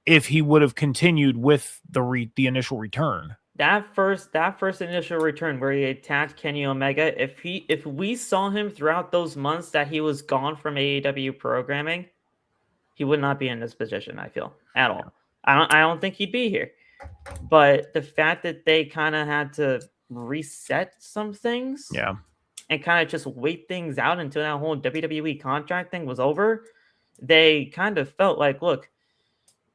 if he would have continued with the initial return? That first initial return where he attacked Kenny Omega, if we saw him throughout those months that he was gone from AEW programming, he would not be in this position, I feel, at all. I don't think he'd be here. But the fact that they kind of had to reset some things, yeah, and kind of just wait things out until that whole WWE contract thing was over, they kind of felt like, look,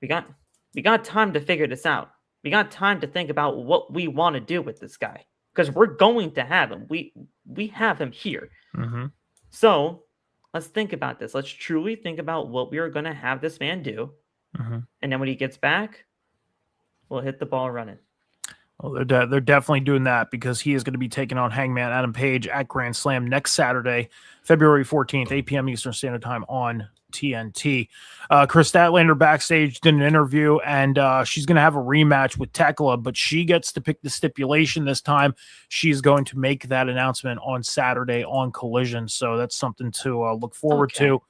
we got time to figure this out. We got time to think about what we want to do with this guy, because we're going to have him. We have him here. Mm-hmm. So let's think about this. Let's truly think about what we are going to have this man do. Mm-hmm. And then when he gets back, we'll hit the ball running. Well, they're definitely doing that, because he is going to be taking on Hangman Adam Page at Grand Slam next Saturday, February 14th, 8 p.m. Eastern Standard Time on TNT. Chris Statlander backstage did an interview, and she's going to have a rematch with Tekla, but she gets to pick the stipulation this time. She's going to make that announcement on Saturday on Collision, so that's something to look forward to.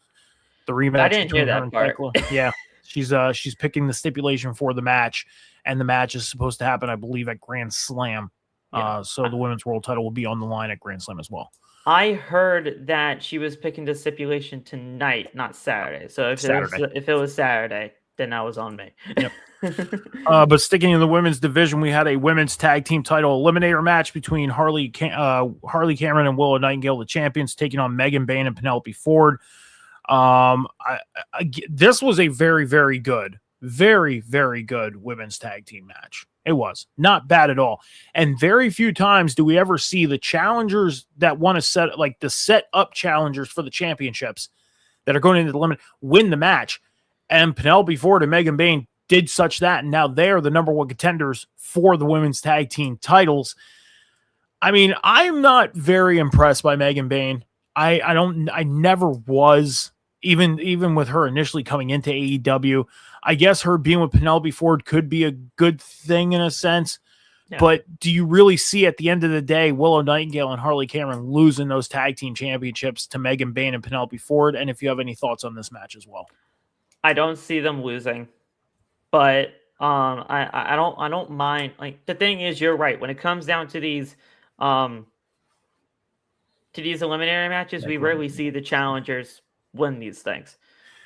The rematch. I didn't hear that part. Tekla. Yeah, she's picking the stipulation for the match, and the match is supposed to happen, I believe, at Grand Slam. Yeah. So the women's world title will be on the line at Grand Slam as well. I heard that she was picking the stipulation tonight, not Saturday. So if it was Saturday, then that was on me. Yep. But sticking in the women's division, we had a women's tag team title eliminator match between Harley Cameron and Willow Nightingale, the champions, taking on Megan Bayne and Penelope Ford. This was a very, very good women's tag team match. It was not bad at all. And very few times do we ever see the challengers that want to set, like the set up challengers for the championships that are going into the limit, win the match. And Penelope Ford and Megan Bayne did such that. And now they're the number one contenders for the women's tag team titles. I mean, I'm not very impressed by Megan Bayne. I never was, even with her initially coming into AEW. I guess her being with Penelope Ford could be a good thing in a sense, but do you really see at the end of the day Willow Nightingale and Harley Cameron losing those tag team championships to Megan Bayne and Penelope Ford? And if you have any thoughts on this match as well. I don't see them losing, but I don't mind. Like, the thing is, you're right. When it comes down to these eliminatory matches, we rarely see the challengers win these things.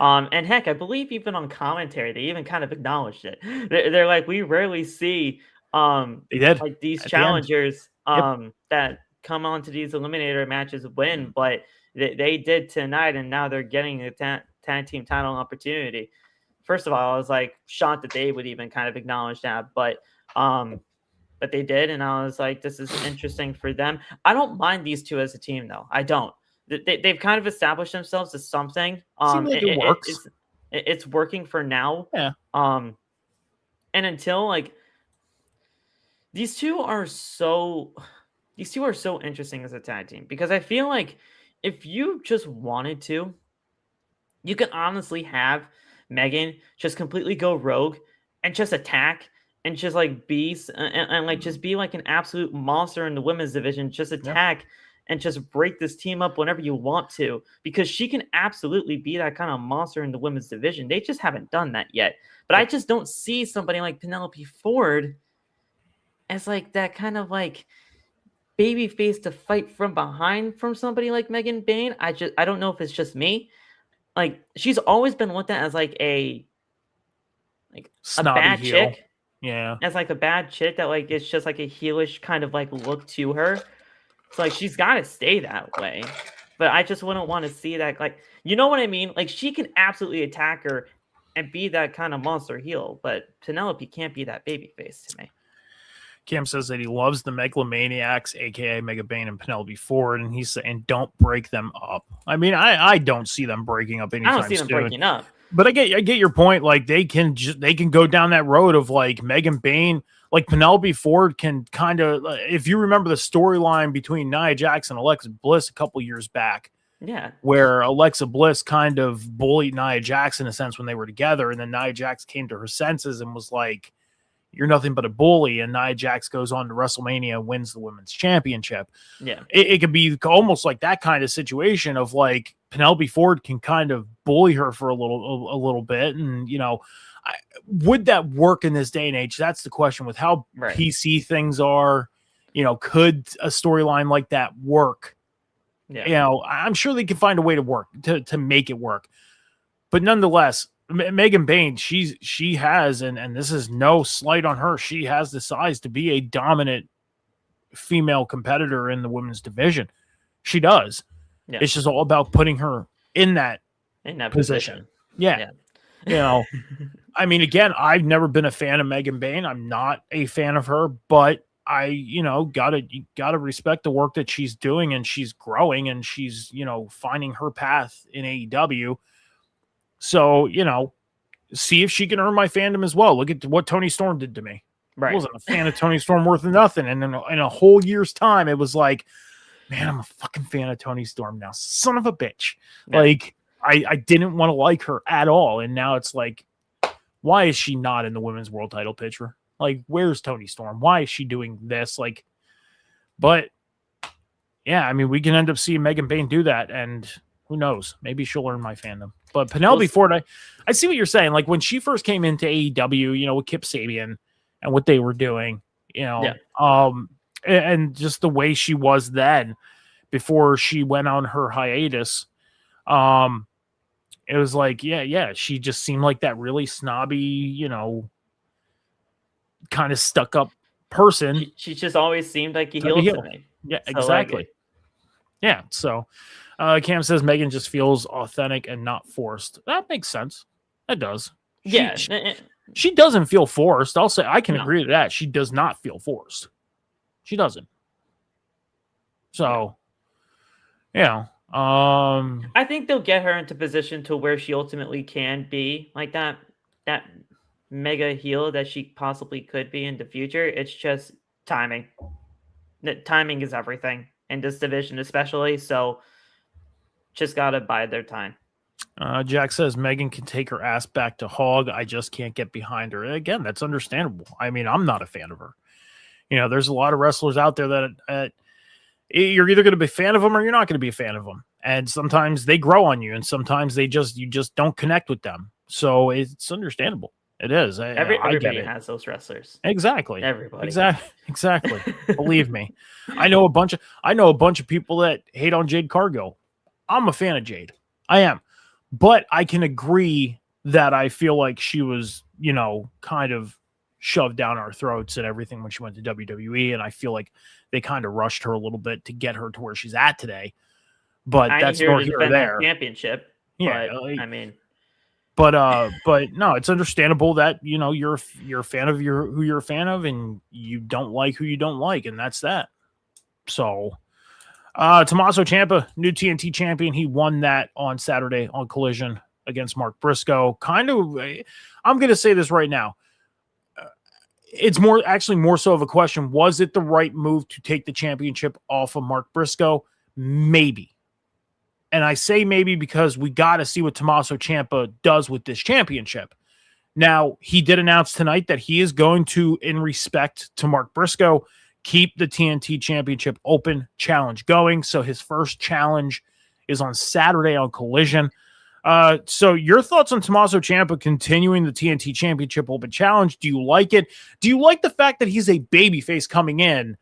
And heck, I believe even on commentary, they even kind of acknowledged it. They're like, we rarely see like these challengers that come onto these eliminator matches win, but they did tonight, and now they're getting a tag team title opportunity. First of all, I was like shocked that they would even kind of acknowledge that, but they did, and I was like, this is interesting for them. I don't mind these two as a team, though. I don't. They've kind of established themselves as something. Seems like it works. It's working for now. Yeah. And until, like, these two are so interesting as a tag team, because I feel like if you just wanted to, you can honestly have Megan just completely go rogue and just attack and just like and like just be like an absolute monster in the women's division. Just attack. Yeah. And just break this team up whenever you want to, because she can absolutely be that kind of monster in the women's division. They just haven't done that yet. But I just don't see somebody like Penelope Ford as like that kind of like baby face to fight from behind from somebody like Megan Bayne. I don't know if it's just me. Like, she's always been looked at as like a bad chick. Yeah. As like a bad chick that like it's just like a heelish kind of like look to her. So, like, she's got to stay that way. But I just wouldn't want to see that. Like, you know what I mean? Like, she can absolutely attack her and be that kind of monster heel. But Penelope can't be that baby face to me. Cam says that he loves the Megalomaniacs, a.k.a. Mega Bayne and Penelope Ford. And he's saying, don't break them up. I mean, I don't see them breaking up anytime soon. I don't see them breaking up. But I get your point. Like, they can go down that road of, like, Megan Bayne. Like, Penelope Ford can kind of, if you remember the storyline between Nia Jax and Alexa Bliss a couple years back, Yeah. Where Alexa Bliss kind of bullied Nia Jax in a sense when they were together, and then Nia Jax came to her senses and was like, "You're nothing but a bully." And Nia Jax goes on to WrestleMania and wins the women's championship. Yeah. It could be almost like that kind of situation of like Penelope Ford can kind of bully her for a little bit, and would that work in this day and age? That's the question. With how PC things are, could a storyline like that work? Yeah. I'm sure they can find a way to work to make it work. But nonetheless, Megan Bayne, she has, and this is no slight on her, she has the size to be a dominant female competitor in the women's division. She does. Yeah. It's just all about putting her in that position. Yeah. I mean, again, I've never been a fan of Megan Bayne. I'm not a fan of her, but I, gotta respect the work that she's doing, and she's growing, and she's, finding her path in AEW. So, see if she can earn my fandom as well. Look at what Toni Storm did to me. Right. I wasn't a fan of Toni Storm worth nothing. And in a whole year's time, it was like, man, I'm a fucking fan of Toni Storm now. Son of a bitch. Yeah. Like, I didn't want to like her at all. And now it's like, why is she not in the women's world title picture? Like, where's Toni Storm? Why is she doing this? Like, but yeah, I mean, we can end up seeing Megan Bayne do that. And who knows? Maybe she'll earn my fandom. But Penelope Ford, I see what you're saying. Like, when she first came into AEW, with Kip Sabian and what they were doing, and just the way she was then before she went on her hiatus, it was like, yeah, she just seemed like that really snobby, kind of stuck up person. She just always seemed like a heel to me. Yeah, so exactly. Yeah, so Cam says Megan just feels authentic and not forced. That makes sense. That does. She doesn't feel forced. I'll say I can agree to that. She does not feel forced. She doesn't. So, I think they'll get her into position to where she ultimately can be like that mega heel that she possibly could be in the future. It's just timing. Timing is everything in this division, especially. So, just gotta bide their time. Jack says Megan can take her ass back to Hog. I just can't get behind her. Again, that's understandable. I mean, I'm not a fan of her. There's a lot of wrestlers out there that you're either going to be a fan of them or you're not going to be a fan of them. And sometimes they grow on you, and sometimes you just don't connect with them. So it's understandable. It is. Everybody has those wrestlers. Exactly. Everybody. Exactly. Believe me. I know a bunch of people that hate on Jade Cargill. I'm a fan of Jade. I am. But I can agree that I feel like she was, kind of shoved down our throats and everything when she went to WWE. And I feel like they kind of rushed her a little bit to get her to where she's at today. But that's nor here nor there. Championship. Yeah. But, I mean. But no, it's understandable that, you're a fan of who you're a fan of, and you don't like who you don't like. And that's that. So, Tommaso Ciampa, new TNT champion. He won that on Saturday on Collision against Mark Briscoe. I'm going to say this right now. It's more so of a question. Was it the right move to take the championship off of Mark Briscoe? Maybe. And I say maybe because we got to see what Tommaso Ciampa does with this championship. Now, he did announce tonight that he is going to, in respect to Mark Briscoe, keep the TNT Championship Open Challenge going. So his first challenge is on Saturday on Collision. So your thoughts on Tommaso Ciampa continuing the TNT Championship Open Challenge? Do you like it? Do you like the fact that he's a babyface coming into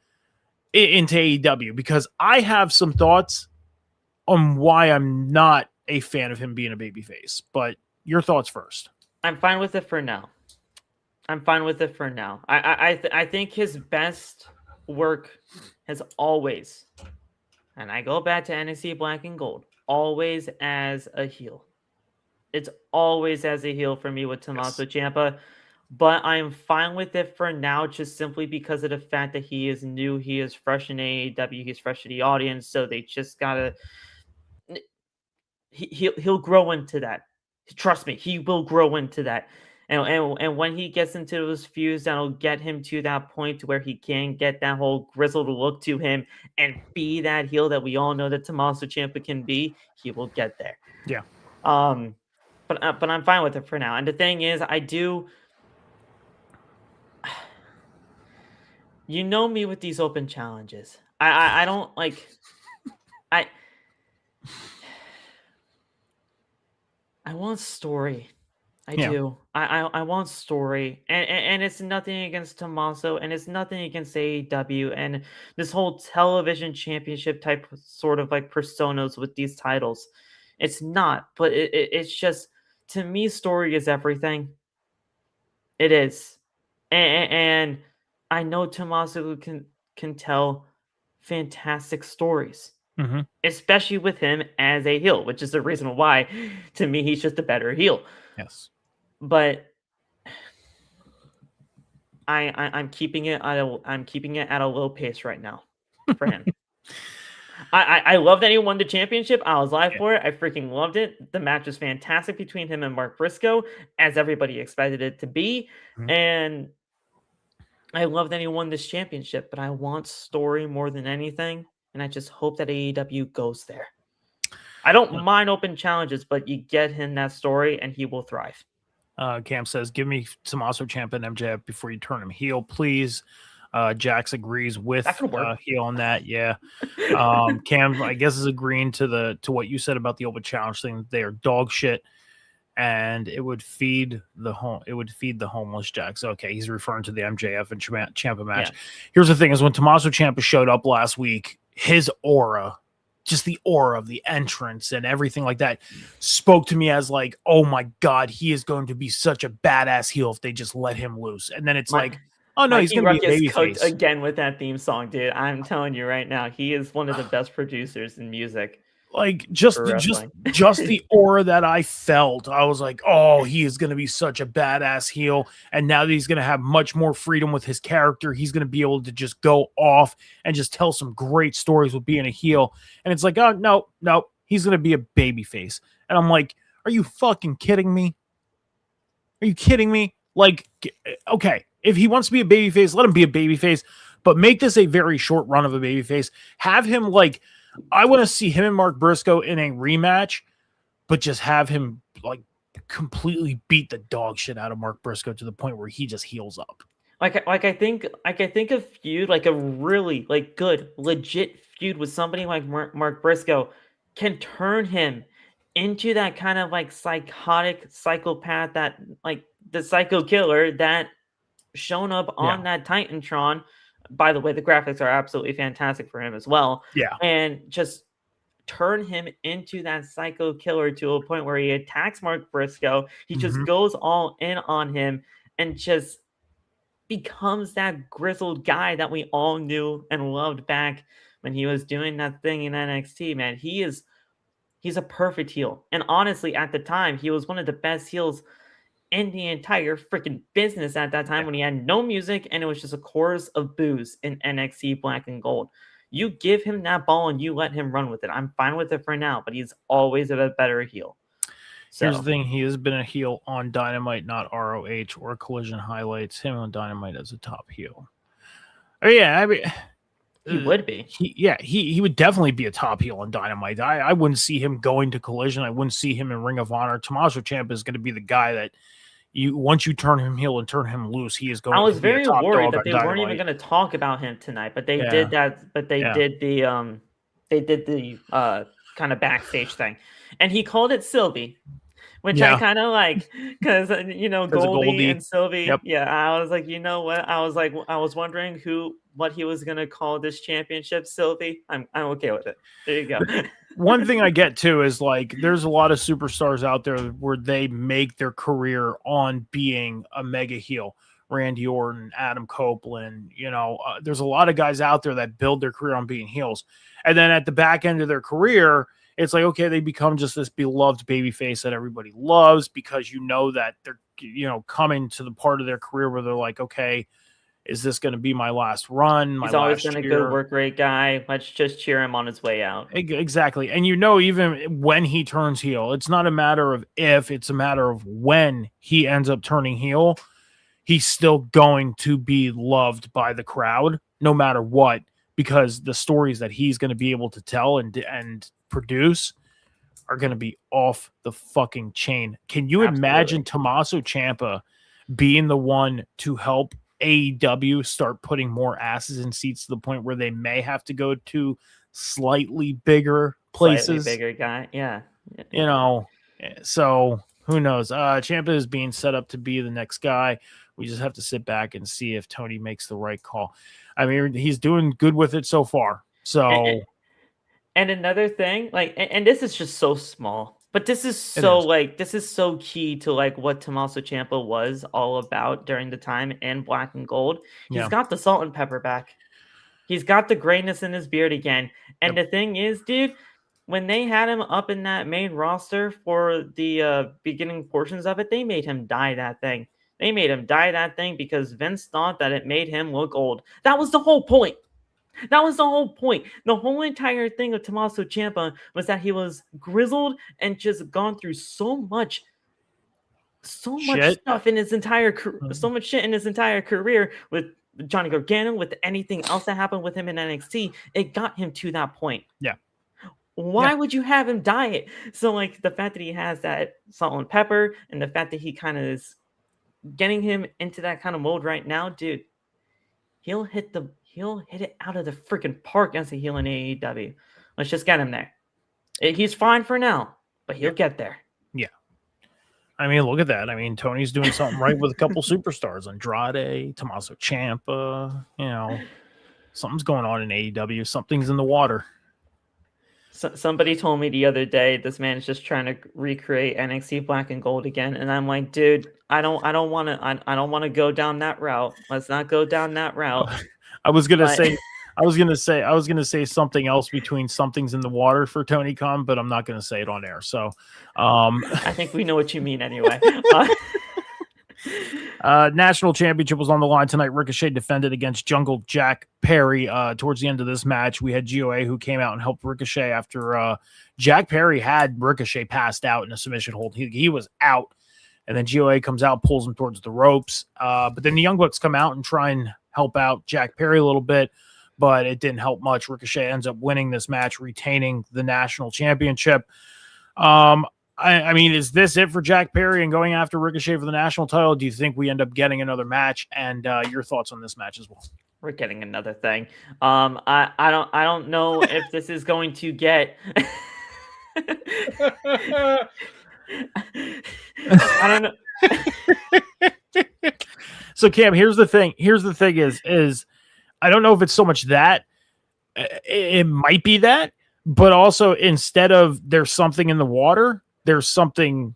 AEW? Because I have some thoughts on why I'm not a fan of him being a babyface. But your thoughts first. I'm fine with it for now. I think his best work has always, and I go back to NXT Black and Gold, always as a heel. It's always as a heel for me with Tommaso Ciampa, but I'm fine with it for now, just simply because of the fact that he is new, he is fresh in AEW, he's fresh to the audience, so they just gotta. He'll grow into that. Trust me, he will grow into that. And when he gets into those feuds, that'll get him to that point to where he can get that whole grizzled look to him and be that heel that we all know that Tommaso Ciampa can be. He will get there. Yeah. But I'm fine with it for now. And the thing is, I do. You know me with these open challenges. I don't like. I want story. I do. I want story, and it's nothing against Tommaso, and it's nothing against AEW, and this whole television championship type sort of like personas with these titles. It's not, but it's just, to me, story is everything. It is, and I know Tommaso can tell fantastic stories. Mm-hmm. Especially with him as a heel, which is the reason why, to me, he's just a better heel. Yes. But I'm keeping it at a low pace right now for him. I love that he won the championship. I was live for it. I freaking loved it. The match was fantastic between him and Mark Briscoe, as everybody expected it to be. Mm-hmm. And I love that he won this championship, but I want story more than anything. And I just hope that AEW goes there. I don't mind open challenges, but you get him that story and he will thrive. Cam says, give me Tommaso Ciampa and MJF before you turn him heel, please. Jax agrees with heel on that. Yeah. Cam, I guess, is agreeing to what you said about the open challenge thing. They are dog shit, and it would feed the homeless. Jax. Okay, he's referring to the MJF and Ciampa match. Yeah. Here's the thing: is when Tommaso Ciampa showed up last week, his aura, just the aura of the entrance and everything like that, spoke to me as like, oh my God, he is going to be such a badass heel if they just let him loose. And then it's like, oh no, he's going to be a babyface again with that theme song, dude. I'm telling you right now, he is one of the best producers in music. Like just the aura that I felt, I was like, oh, he is going to be such a badass heel. And now that he's going to have much more freedom with his character, he's going to be able to just go off and just tell some great stories with being a heel. And it's like, oh, no, he's going to be a babyface. And I'm like, are you fucking kidding me? Are you kidding me? Like, okay, if he wants to be a babyface, let him be a babyface, but make this a very short run of a babyface. Have him like, I want to see him and Mark Briscoe in a rematch, but just have him like completely beat the dog shit out of Mark Briscoe to the point where he just heals up. I think a feud, like a really like good, legit feud with somebody like Mark Briscoe can turn him into that kind of like psychotic psychopath, that like the psycho killer that shown up on that Titantron. By the way, the graphics are absolutely fantastic for him as well. Yeah. And just turn him into that psycho killer to a point where he attacks Mark Briscoe. He just goes all in on him and just becomes that grizzled guy that we all knew and loved back when he was doing that thing in NXT, man. He's a perfect heel. And honestly, at the time, he was one of the best heels in the entire freaking business at that time, when he had no music and it was just a chorus of boos in NXT Black and Gold. You give him that ball and you let him run with it. I'm fine with it for now, but he's always a better heel. So. Here's the thing. He has been a heel on Dynamite, not ROH or Collision highlights him on Dynamite as a top heel. Oh, yeah, I mean, he would be. He would definitely be a top heel on Dynamite. I wouldn't see him going to Collision. I wouldn't see him in Ring of Honor. Tommaso Ciampa is going to be the guy that once you turn him heel and turn him loose, he is going. I was to be very a top worried dog that they weren't even going to talk about him tonight, but they did that. But they did the kind of backstage thing, and he called it Sylvie, which I kind of like, because Goldie and Sylvie. Yep. Yeah, I was like, you know what? I was wondering what he was going to call this championship, Sylvie. I'm okay with it. There you go. One thing I get too is like, there's a lot of superstars out there where they make their career on being a mega heel. Randy Orton, Adam Copeland, there's a lot of guys out there that build their career on being heels. And then at the back end of their career, it's like, okay, they become just this beloved babyface that everybody loves because that they're, coming to the part of their career where they're like, okay, Is this going to be my last run? He's always been a good work rate guy. Let's just cheer him on his way out. Exactly. And even when he turns heel, it's not a matter of if, it's a matter of when he ends up turning heel. He's still going to be loved by the crowd no matter what, because the stories that he's going to be able to tell and produce are going to be off the fucking chain. Can you imagine Tommaso Ciampa being the one to help AEW start putting more asses in seats to the point where they may have to go to slightly bigger places? Slightly bigger guy, yeah. So who knows? Ciampa is being set up to be the next guy. We just have to sit back and see if Tony makes the right call. I mean, he's doing good with it so far. So, and another thing, like, and this is just so small, but this is so this is so key to like what Tommaso Ciampa was all about during the time in Black and Gold. He's got the salt and pepper back. He's got the grayness in his beard again. And the thing is, dude, when they had him up in that main roster for the beginning portions of it, they made him dye that thing. They made him dye that thing because Vince thought that it made him look old. That was the whole point. That was the whole point. The whole entire thing of Tommaso Ciampa was that he was grizzled and just gone through so much stuff in his entire career, so much shit in his entire career with Johnny Gargano, with anything else that happened with him in NXT. It got him to that point. Yeah. Why would you have him dye it? So like the fact that he has that salt and pepper, and the fact that he kind of is getting him into that kind of mode right now, dude, he'll hit it out of the freaking park as a heel in AEW. Let's just get him there. He's fine for now, but he'll get there. Yeah. I mean, look at that. I mean, Tony's doing something right with a couple superstars. Andrade, Tommaso Ciampa, something's going on in AEW. Something's in the water. Somebody told me the other day this man is just trying to recreate NXT Black and Gold again, and I'm like, dude, I don't want to go down that route. Let's not go down that route. I was gonna say something else between something's in the water for Tony Khan, but I'm not gonna say it on air. So, I think we know what you mean anyway. National championship was on the line tonight. Ricochet defended against Jungle Jack Perry. Towards the end of this match, we had GOA who came out and helped Ricochet after Jack Perry had Ricochet passed out in a submission hold. He was out, and then GOA comes out, pulls him towards the ropes. But then the Young Bucks come out and try and help out Jack Perry a little bit, but it didn't help much. Ricochet ends up winning this match, retaining the national championship. I mean, is this it for Jack Perry and going after Ricochet for the national title? Do you think we end up getting another match? And your thoughts on this match as well? We're getting another thing. I don't know if this is going to get. I don't know. So Cam, here's the thing. Is I don't know if it's so much that it might be that, but also instead of there's something in the water, there's something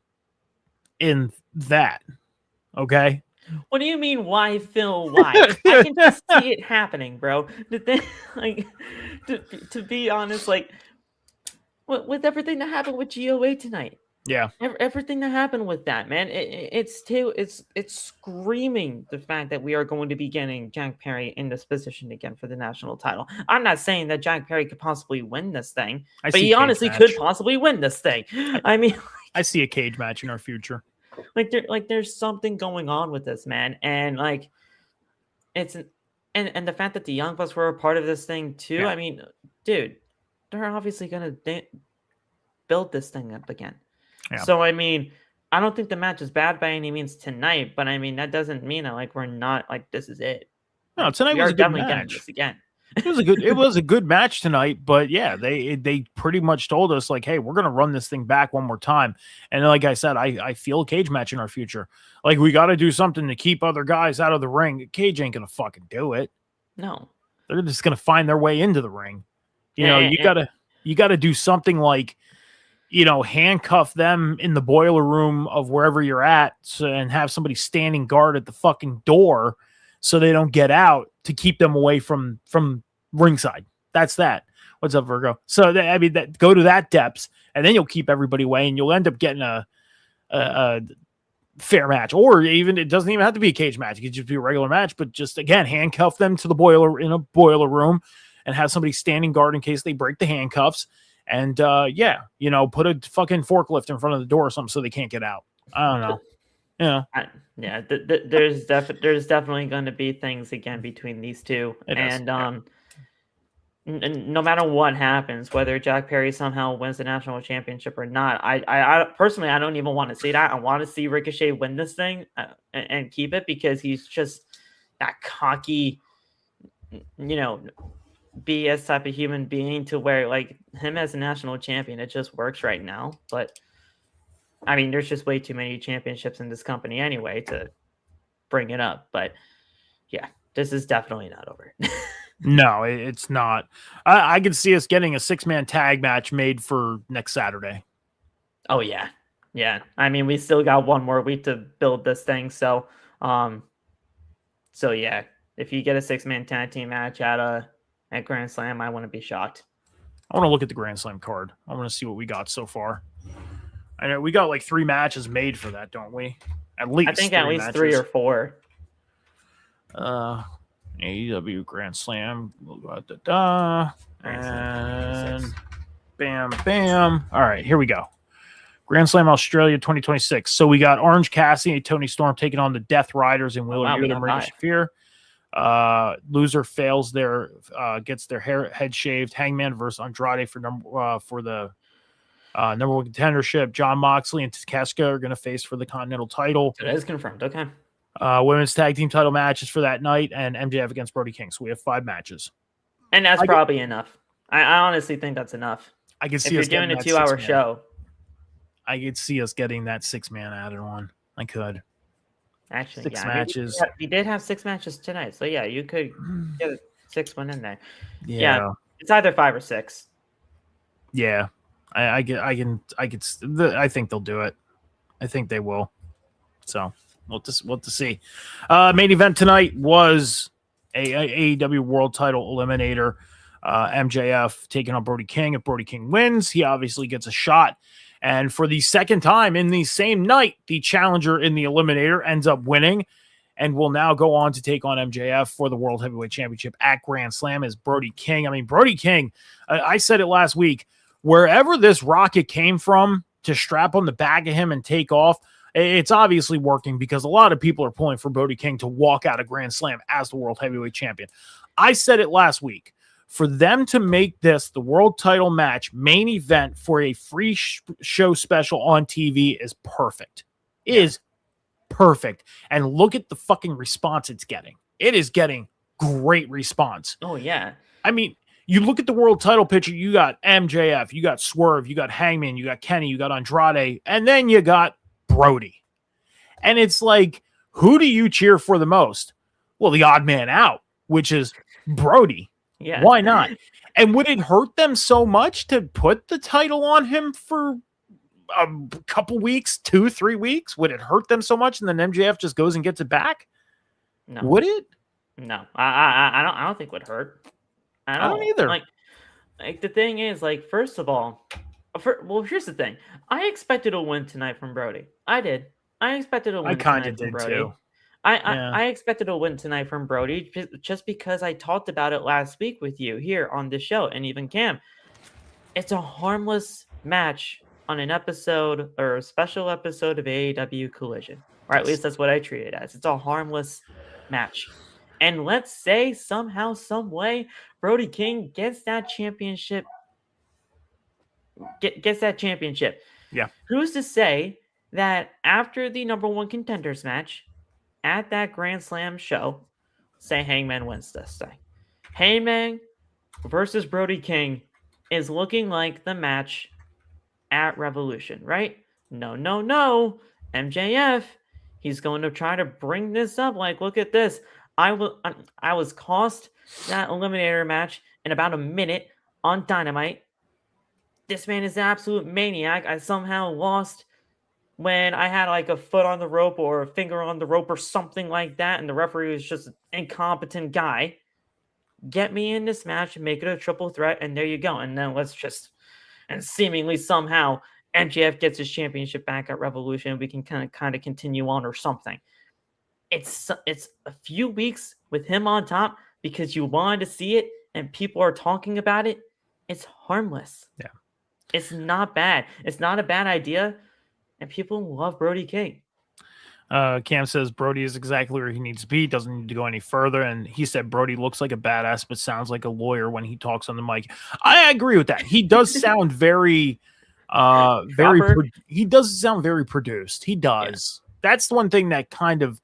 in that. Okay. What do you mean? Why, Phil? Why? I can just see it happening, bro. Like, to be honest, like, with everything that happened with GOA tonight, yeah, everything that happened with that, man, it's screaming the fact that we are going to be getting Jack Perry in this position again for the national title. I'm not saying that Jack Perry could possibly win this thing, but he honestly could possibly win this thing. I mean, I see a cage match in our future. There's something going on with this, man, and like and the fact that the Young Bucks were a part of this thing too. Yeah. I mean, dude, they're obviously gonna build this thing up again. Yeah. So I mean, I don't think the match is bad by any means tonight, but I mean that doesn't mean that like we're not like this is it. No, tonight was a good match. This again. It was a good match tonight, but yeah, they pretty much told us like, hey, we're gonna run this thing back one more time. And like I said, I feel a cage match in our future. Like we got to do something to keep other guys out of the ring. Cage ain't gonna fucking do it. No, they're just gonna find their way into the ring. You gotta do something like, handcuff them in the boiler room of wherever you're at, and have somebody standing guard at the fucking door so they don't get out to keep them away from ringside. That's that. What's up, Virgo? So go to that depths, and then you'll keep everybody away, and you'll end up getting a fair match, or even it doesn't even have to be a cage match. It could just be a regular match, but just again handcuff them to the boiler in a boiler room, and have somebody standing guard in case they break the handcuffs. And yeah, you know, put a fucking forklift in front of the door or something so they can't get out. I don't know. Yeah, there's definitely going to be things again between these two, and no matter what happens, whether Jack Perry somehow wins the national championship or not, I personally I don't even want to see that. I want to see Ricochet win this thing and keep it, because he's just that cocky, you know, BS type of human being, to where like him as a national champion, it just works right now. But I mean, there's just way too many championships in this company anyway to bring it up. But yeah, this is definitely not over. No, it's not. I could see us getting a 6-man tag match made for next Saturday. Oh yeah. Yeah. I mean, we still got one more week to build this thing. So yeah, if you get a 6-man tag team match at Grand Slam, I wouldn't be shocked. I want to look at the Grand Slam card. I want to see what we got so far. I know we got like 3 matches made for that, don't we? At least I think at least matches. 3 or 4. AEW Grand Slam. And bam, bam. All right, here we go. Grand Slam Australia 2026. So we got Orange Cassidy and Tony Storm taking on the Death Riders and Wheeler Yuta and Marty Shafir. Loser fails their gets their head shaved. Hangman versus Andrade for the number 1 contendership. John Moxley and Takaska are going to face for the Continental title. That is confirmed. Okay. Women's tag team title matches for that night, and MJF against Brody King. So we have 5 matches. And that's probably enough. I honestly think that's enough. I can see if you're doing a 2-hour show. I could see us getting that 6-man added on. I could. Actually, 6 matches. We did have 6 matches tonight. So yeah, you could get a 6th one in there. Yeah. It's either 5 or 6. Yeah. I think they'll do it. I think they will. So we'll to see. Main event tonight was a AEW World Title Eliminator. MJF taking on Brody King. If Brody King wins, he obviously gets a shot. And for the second time in the same night, the challenger in the Eliminator ends up winning and will now go on to take on MJF for the World Heavyweight Championship at Grand Slam as Brody King. I mean, Brody King, I said it last week, wherever this rocket came from to strap on the back of him and take off, it's obviously working because a lot of people are pulling for Brody King to walk out of Grand Slam as the World Heavyweight Champion. I said it last week. For them to make this the world title match main event for a free show special on TV is perfect. It is perfect. And look at the fucking response it's getting. It is getting great response. Oh, yeah. I mean, you look at the world title picture, you got MJF, you got Swerve, you got Hangman, you got Kenny, you got Andrade, and then you got Brody. And it's like, who do you cheer for the most? Well, the odd man out, which is Brody. Yeah. Why not? And would it hurt them so much to put the title on him for a couple weeks, 2-3 weeks? Would it hurt them so much and then MJF just goes and gets it back? No. Would it? No. I don't think it would hurt. I don't either. Like the thing is, like, first of all, here's the thing. I expected a win tonight from Brody. I did. I expected a win. I kind of did Brody. too. I expected a win tonight from Brody just because I talked about it last week with you here on the show and even Cam. It's a harmless match on an episode or a special episode of AEW Collision. Or at least that's what I treat it as. It's a harmless match. And let's say somehow, some way, Brody King gets that championship. Gets that championship. Yeah. Who's to say that after the number 1 contenders match, at that Grand Slam show, say Hangman wins this thing. Hangman versus Brody King is looking like the match at Revolution, right? No. MJF, he's going to try to bring this up. Like, look at this. I was cost that Eliminator match in about a minute on Dynamite. This man is an absolute maniac. I somehow lost when I had like a foot on the rope or a finger on the rope or something like that, and the referee was just an incompetent guy. Get me in this match and make it a triple threat, and there you go. And then and seemingly somehow MJF gets his championship back at Revolution. We can kind of continue on or something. It's a few weeks with him on top because you wanted to see it and people are talking about it. It's harmless. Yeah. It's not bad. It's not a bad idea. And people love Brody King. Cam says Brody is exactly where he needs to be. Doesn't need to go any further. And he said Brody looks like a badass, but sounds like a lawyer when he talks on the mic. I agree with that. He does sound very, he does sound very produced. He does. Yeah. That's the one thing that kind of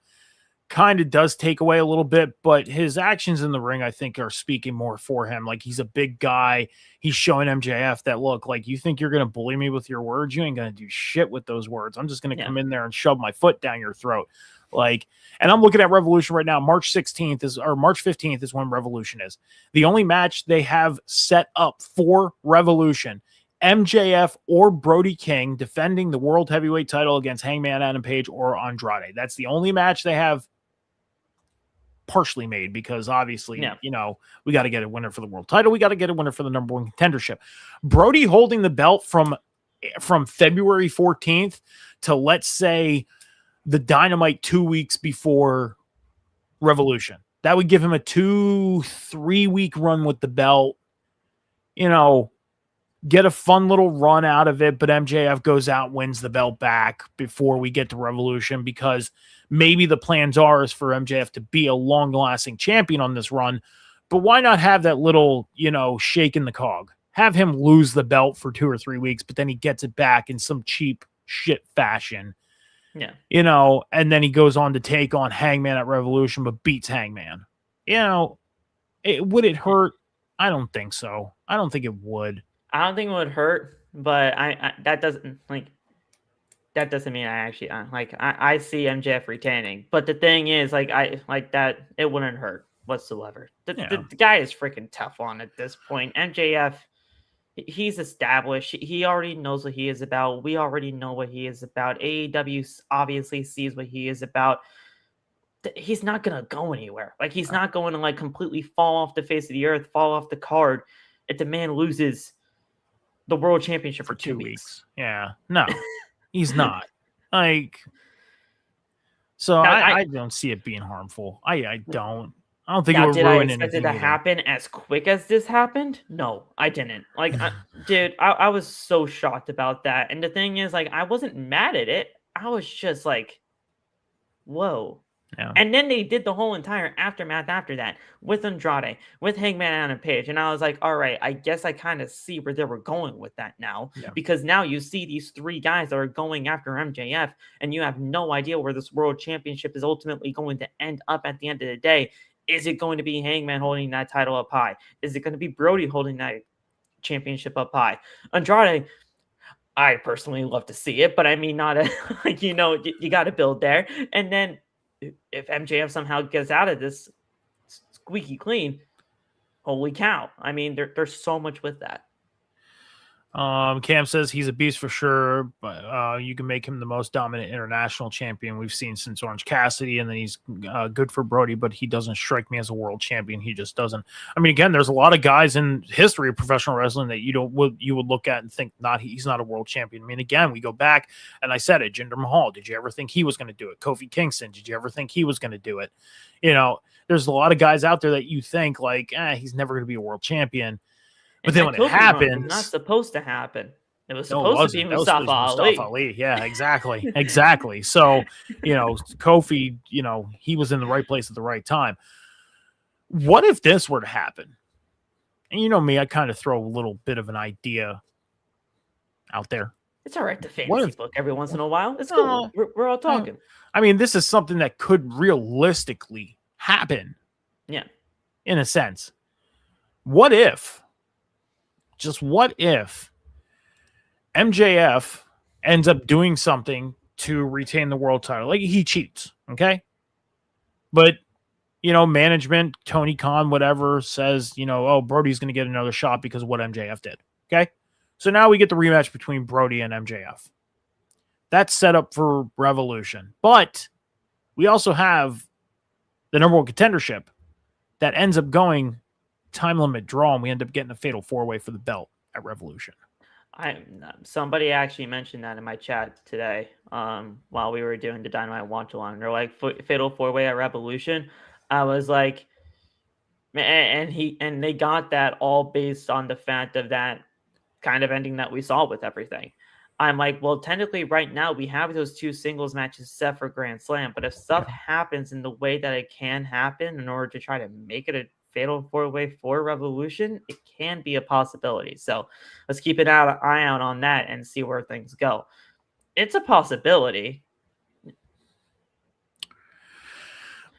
does take away a little bit, but his actions in the ring, I think, are speaking more for him. Like, he's a big guy. He's showing MJF that, look, like, you think you're going to bully me with your words? You ain't going to do shit with those words. I'm just going to come in there and shove my foot down your throat. Like, and I'm looking at Revolution right now. March 15th is when Revolution is. The only match they have set up for Revolution, MJF or Brody King defending the World Heavyweight title against Hangman Adam Page or Andrade. That's the only match they have partially made, because obviously, you know, we got to get a winner for the world title. We got to get a winner for the number one contendership. Brody holding the belt from February 14th to, let's say, the Dynamite 2 weeks before Revolution. That would give him a 2-3 week run with the belt, you know, get a fun little run out of it. But MJF goes out, wins the belt back before we get to Revolution, because maybe the plans are is for MJF to be a long-lasting champion on this run. But why not have that little, you know, shake in the cog? Have him lose the belt for 2 or 3 weeks, but then he gets it back in some cheap shit fashion. Yeah. You know, and then he goes on to take on Hangman at Revolution, but beats Hangman. You know, would it hurt? I don't think so. I don't think it would. I don't think it would hurt, but that doesn't mean I actually I see MJF retaining. But the thing is, that it wouldn't hurt whatsoever. The guy is freaking Teflon at this point. MJF, he's established. He already knows what he is about. We already know what he is about. AEW obviously sees what he is about. He's not gonna go anywhere. Like, he's not going to like completely fall off the face of the earth, fall off the card if the man loses the world championship for 2 weeks. Yeah, no, he's not. Like, so I don't see it being harmful. I don't think it would ruin anything. Did that happen as quick as this happened? No, I didn't. Like, dude, I was so shocked about that. And the thing is, like, I wasn't mad at it. I was just like, whoa. Yeah. And then they did the whole entire aftermath after that with Andrade, with Hangman Adam Page. And I was like, all right, I guess I kind of see where they were going with that now. Yeah. Because now you see these 3 guys that are going after MJF, and you have no idea where this world championship is ultimately going to end up at the end of the day. Is it going to be Hangman holding that title up high? Is it going to be Brody holding that championship up high? Andrade, I personally love to see it, but I mean, not like, you know, you got to build there. And then if MJF somehow gets out of this squeaky clean, holy cow. I mean, there's so much with that. Cam says he's a beast for sure, but you can make him the most dominant international champion we've seen since Orange Cassidy, and then he's good for Brody, but he doesn't strike me as a world champion. He just doesn't. I mean, again, there's a lot of guys in history of professional wrestling that you would look at and think he's not a world champion. I mean, again, we go back, and I said it, Jinder Mahal. Did you ever think he was going to do it? Kofi Kingston. Did you ever think he was going to do it? You know, there's a lot of guys out there that you think like, he's never going to be a world champion. But then when it happens, not supposed to happen. It was supposed to be Mustafa Ali. Yeah, exactly. Exactly. So, you know, Kofi, you know, he was in the right place at the right time. What if this were to happen? And you know me, I kind of throw a little bit of an idea out there. It's all right to fantasy book every once in a while. It's cool. We're all talking. I mean, this is something that could realistically happen. Yeah. In a sense. What if MJF ends up doing something to retain the world title? Like, he cheats, okay? But, you know, management, Tony Khan, whatever, says, you know, Brody's going to get another shot because of what MJF did, okay? So now we get the rematch between Brody and MJF. That's set up for Revolution. But we also have the number one contendership that ends up going time limit draw, and we end up getting a fatal 4-way for the belt at Revolution. Somebody actually mentioned that in my chat today, while we were doing the Dynamite watch along. They're like Fatal 4-Way at Revolution. I was like, and they got that all based on the fact of that kind of ending that we saw with everything. I'm like, well, technically, right now we have those 2 singles matches set for Grand Slam, but if stuff happens in the way that it can happen in order to try to make it a fatal 4-way for Revolution, it can be a possibility. So let's keep an eye out on that and see where things go. It's a possibility.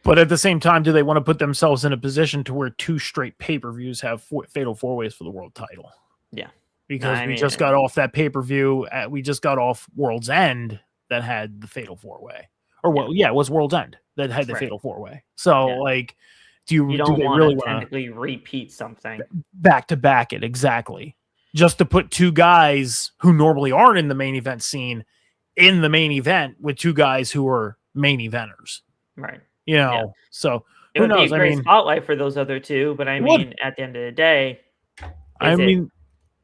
But at the same time, do they want to put themselves in a position to where 2 straight pay-per-views have fatal 4-ways for the world title? Yeah. Because we just got off that pay-per-view. We just got off World's End that had the fatal 4-way. Or it was World's End that had the fatal 4-way. So like, do they really want to technically repeat something back to back it exactly? Just to put 2 guys who normally aren't in the main event scene in the main event with 2 guys who are main eventers. Right. You know, so it would be a great spotlight for those other 2, but I mean, at the end of the day,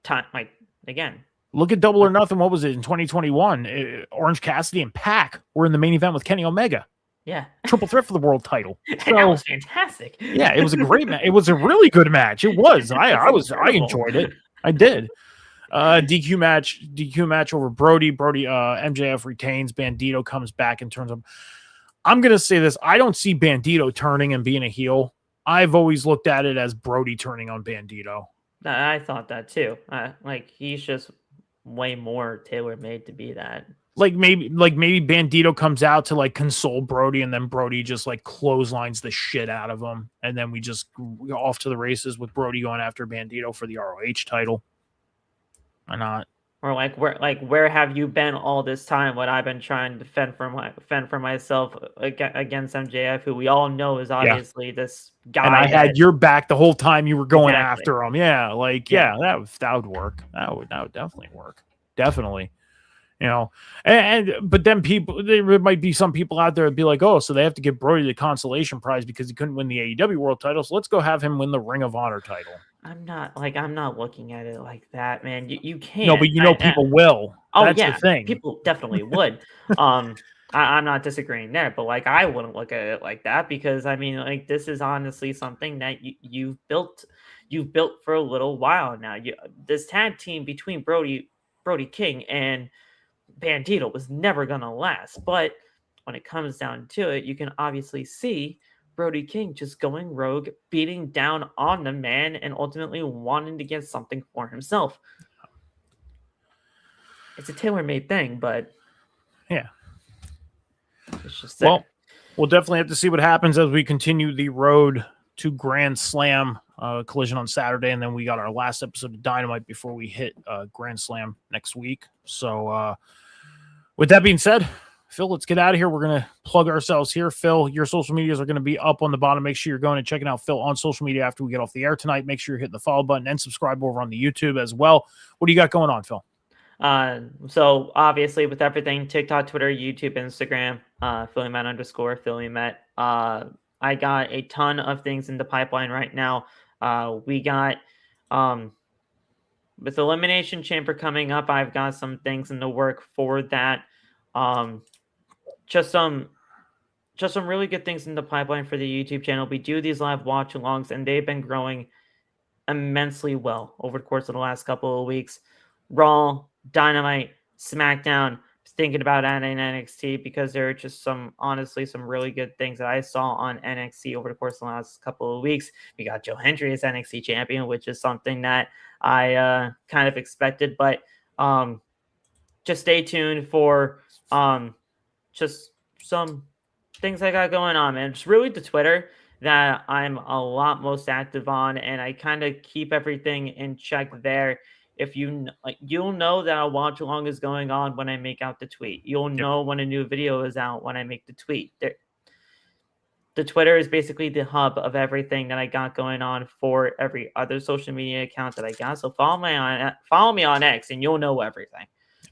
time, like, again, look at Double or Nothing. What was it in 2021? Orange Cassidy and Pac were in the main event with Kenny Omega. Yeah, triple threat for the world title. So, that was fantastic. Yeah, it was a great match. It was a really good match. It was. I enjoyed it. I did. DQ match over Brody. MJF retains. Bandito comes back and turns him. I'm gonna say this. I don't see Bandito turning and being a heel. I've always looked at it as Brody turning on Bandito. I thought that too. Like, he's just way more tailor-made to be that. Like maybe Bandito comes out to like console Brody, and then Brody just like clotheslines the shit out of him, and then we go off to the races with Brody going after Bandito for the ROH title. Why not? Or where have you been all this time? What I've been trying to fend for myself against MJF, who we all know is obviously this guy. And I had your back the whole time you were going after him. Yeah, that would work. That would definitely work. Definitely. You know, but then there might be some people out there that'd be like, oh, so they have to give Brody the consolation prize because he couldn't win the AEW world title. So let's go have him win the Ring of Honor title. I'm not looking at it like that, man. You can't. No, but people will. Oh, that's the thing. People definitely would. I'm not disagreeing there, but like, I wouldn't look at it like that, because I mean, like, this is honestly something that you've built for a little while now. This tag team between Brody King and Bandito was never gonna last, but when it comes down to it, you can obviously see Brody King just going rogue, beating down on the man, and ultimately wanting to get something for himself. It's a tailor-made thing, but yeah, it's just well, we'll definitely have to see what happens as we continue the road to Grand Slam. Collision on Saturday, and then we got our last episode of Dynamite before we hit Grand Slam next week. So with that being said, Phil, let's get out of here. We're going to plug ourselves here. Phil, your social medias are going to be up on the bottom. Make sure you're going and checking out Phil on social media after we get off the air tonight. Make sure you're hitting the follow button and subscribe over on the YouTube as well. What do you got going on, Phil? So obviously with everything, TikTok, Twitter, YouTube, Instagram, PhillyMet _PhillyMet. I got a ton of things in the pipeline right now. We got, with Elimination Chamber coming up, I've got some things in the work for that. Just some really good things in the pipeline for the YouTube channel. We do these live watch alongs, and they've been growing immensely well over the course of the last couple of weeks. Raw, Dynamite, SmackDown. Thinking about adding NXT because there are just some really good things that I saw on NXT over the course of the last couple of weeks. We got Joe Hendry as NXT champion, which is something that I kind of expected, but just stay tuned for just some things I got going on, man. It's really the Twitter that I'm a lot most active on, and I kind of keep everything in check there. If you'll know that a watch along is going on when I make out the tweet. You'll know when a new video is out when I make the tweet. The Twitter is basically the hub of everything that I got going on for every other social media account that I got. So follow me on X, and you'll know everything.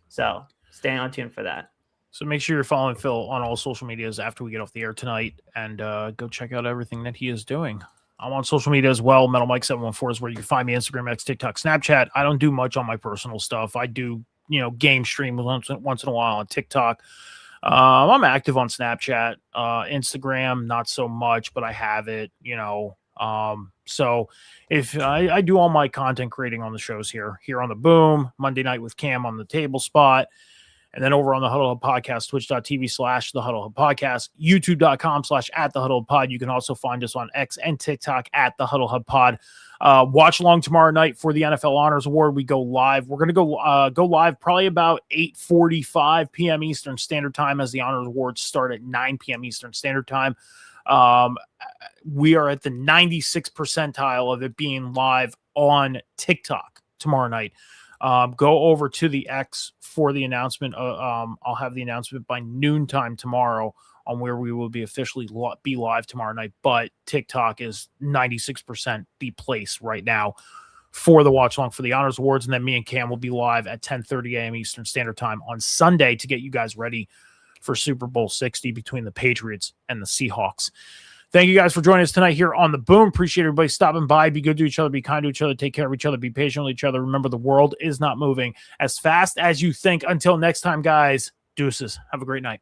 So stay on tune for that. So make sure you're following Phil on all social medias after we get off the air tonight, and go check out everything that he is doing. I'm on social media as well. Metal Mike 714 is where you can find me. Instagram, X, TikTok, Snapchat. I don't do much on my personal stuff. I do, game stream once in a while on TikTok. I'm active on Snapchat, Instagram, not so much, but I have it, so if I do all my content creating on the shows here on the Boom, Monday night with Cam on the Table Spot, and then over on the Huddle Hub Podcast, twitch.tv/the Huddle Hub Podcast, youtube.com/@the Huddle Hub Pod. You can also find us on X and TikTok at the Huddle Hub Pod. Watch along tomorrow night for the NFL Honors Award. We go live. We're going to go live probably about 8:45 p.m. Eastern Standard Time, as the Honors Awards start at 9 p.m. Eastern Standard Time. We are at the 96th percentile of it being live on TikTok tomorrow night. Go over to the X for the announcement. I'll have the announcement by noontime tomorrow on where we will be officially be live tomorrow night. But TikTok is 96% the place right now for the watch along for the Honors Awards. And then me and Cam will be live at 10:30 a.m. Eastern Standard Time on Sunday to get you guys ready for Super Bowl 60 between the Patriots and the Seahawks. Thank you guys for joining us tonight here on the Boom. Appreciate everybody stopping by. Be good to each other. Be kind to each other. Take care of each other. Be patient with each other. Remember, the world is not moving as fast as you think. Until next time, guys, deuces. Have a great night.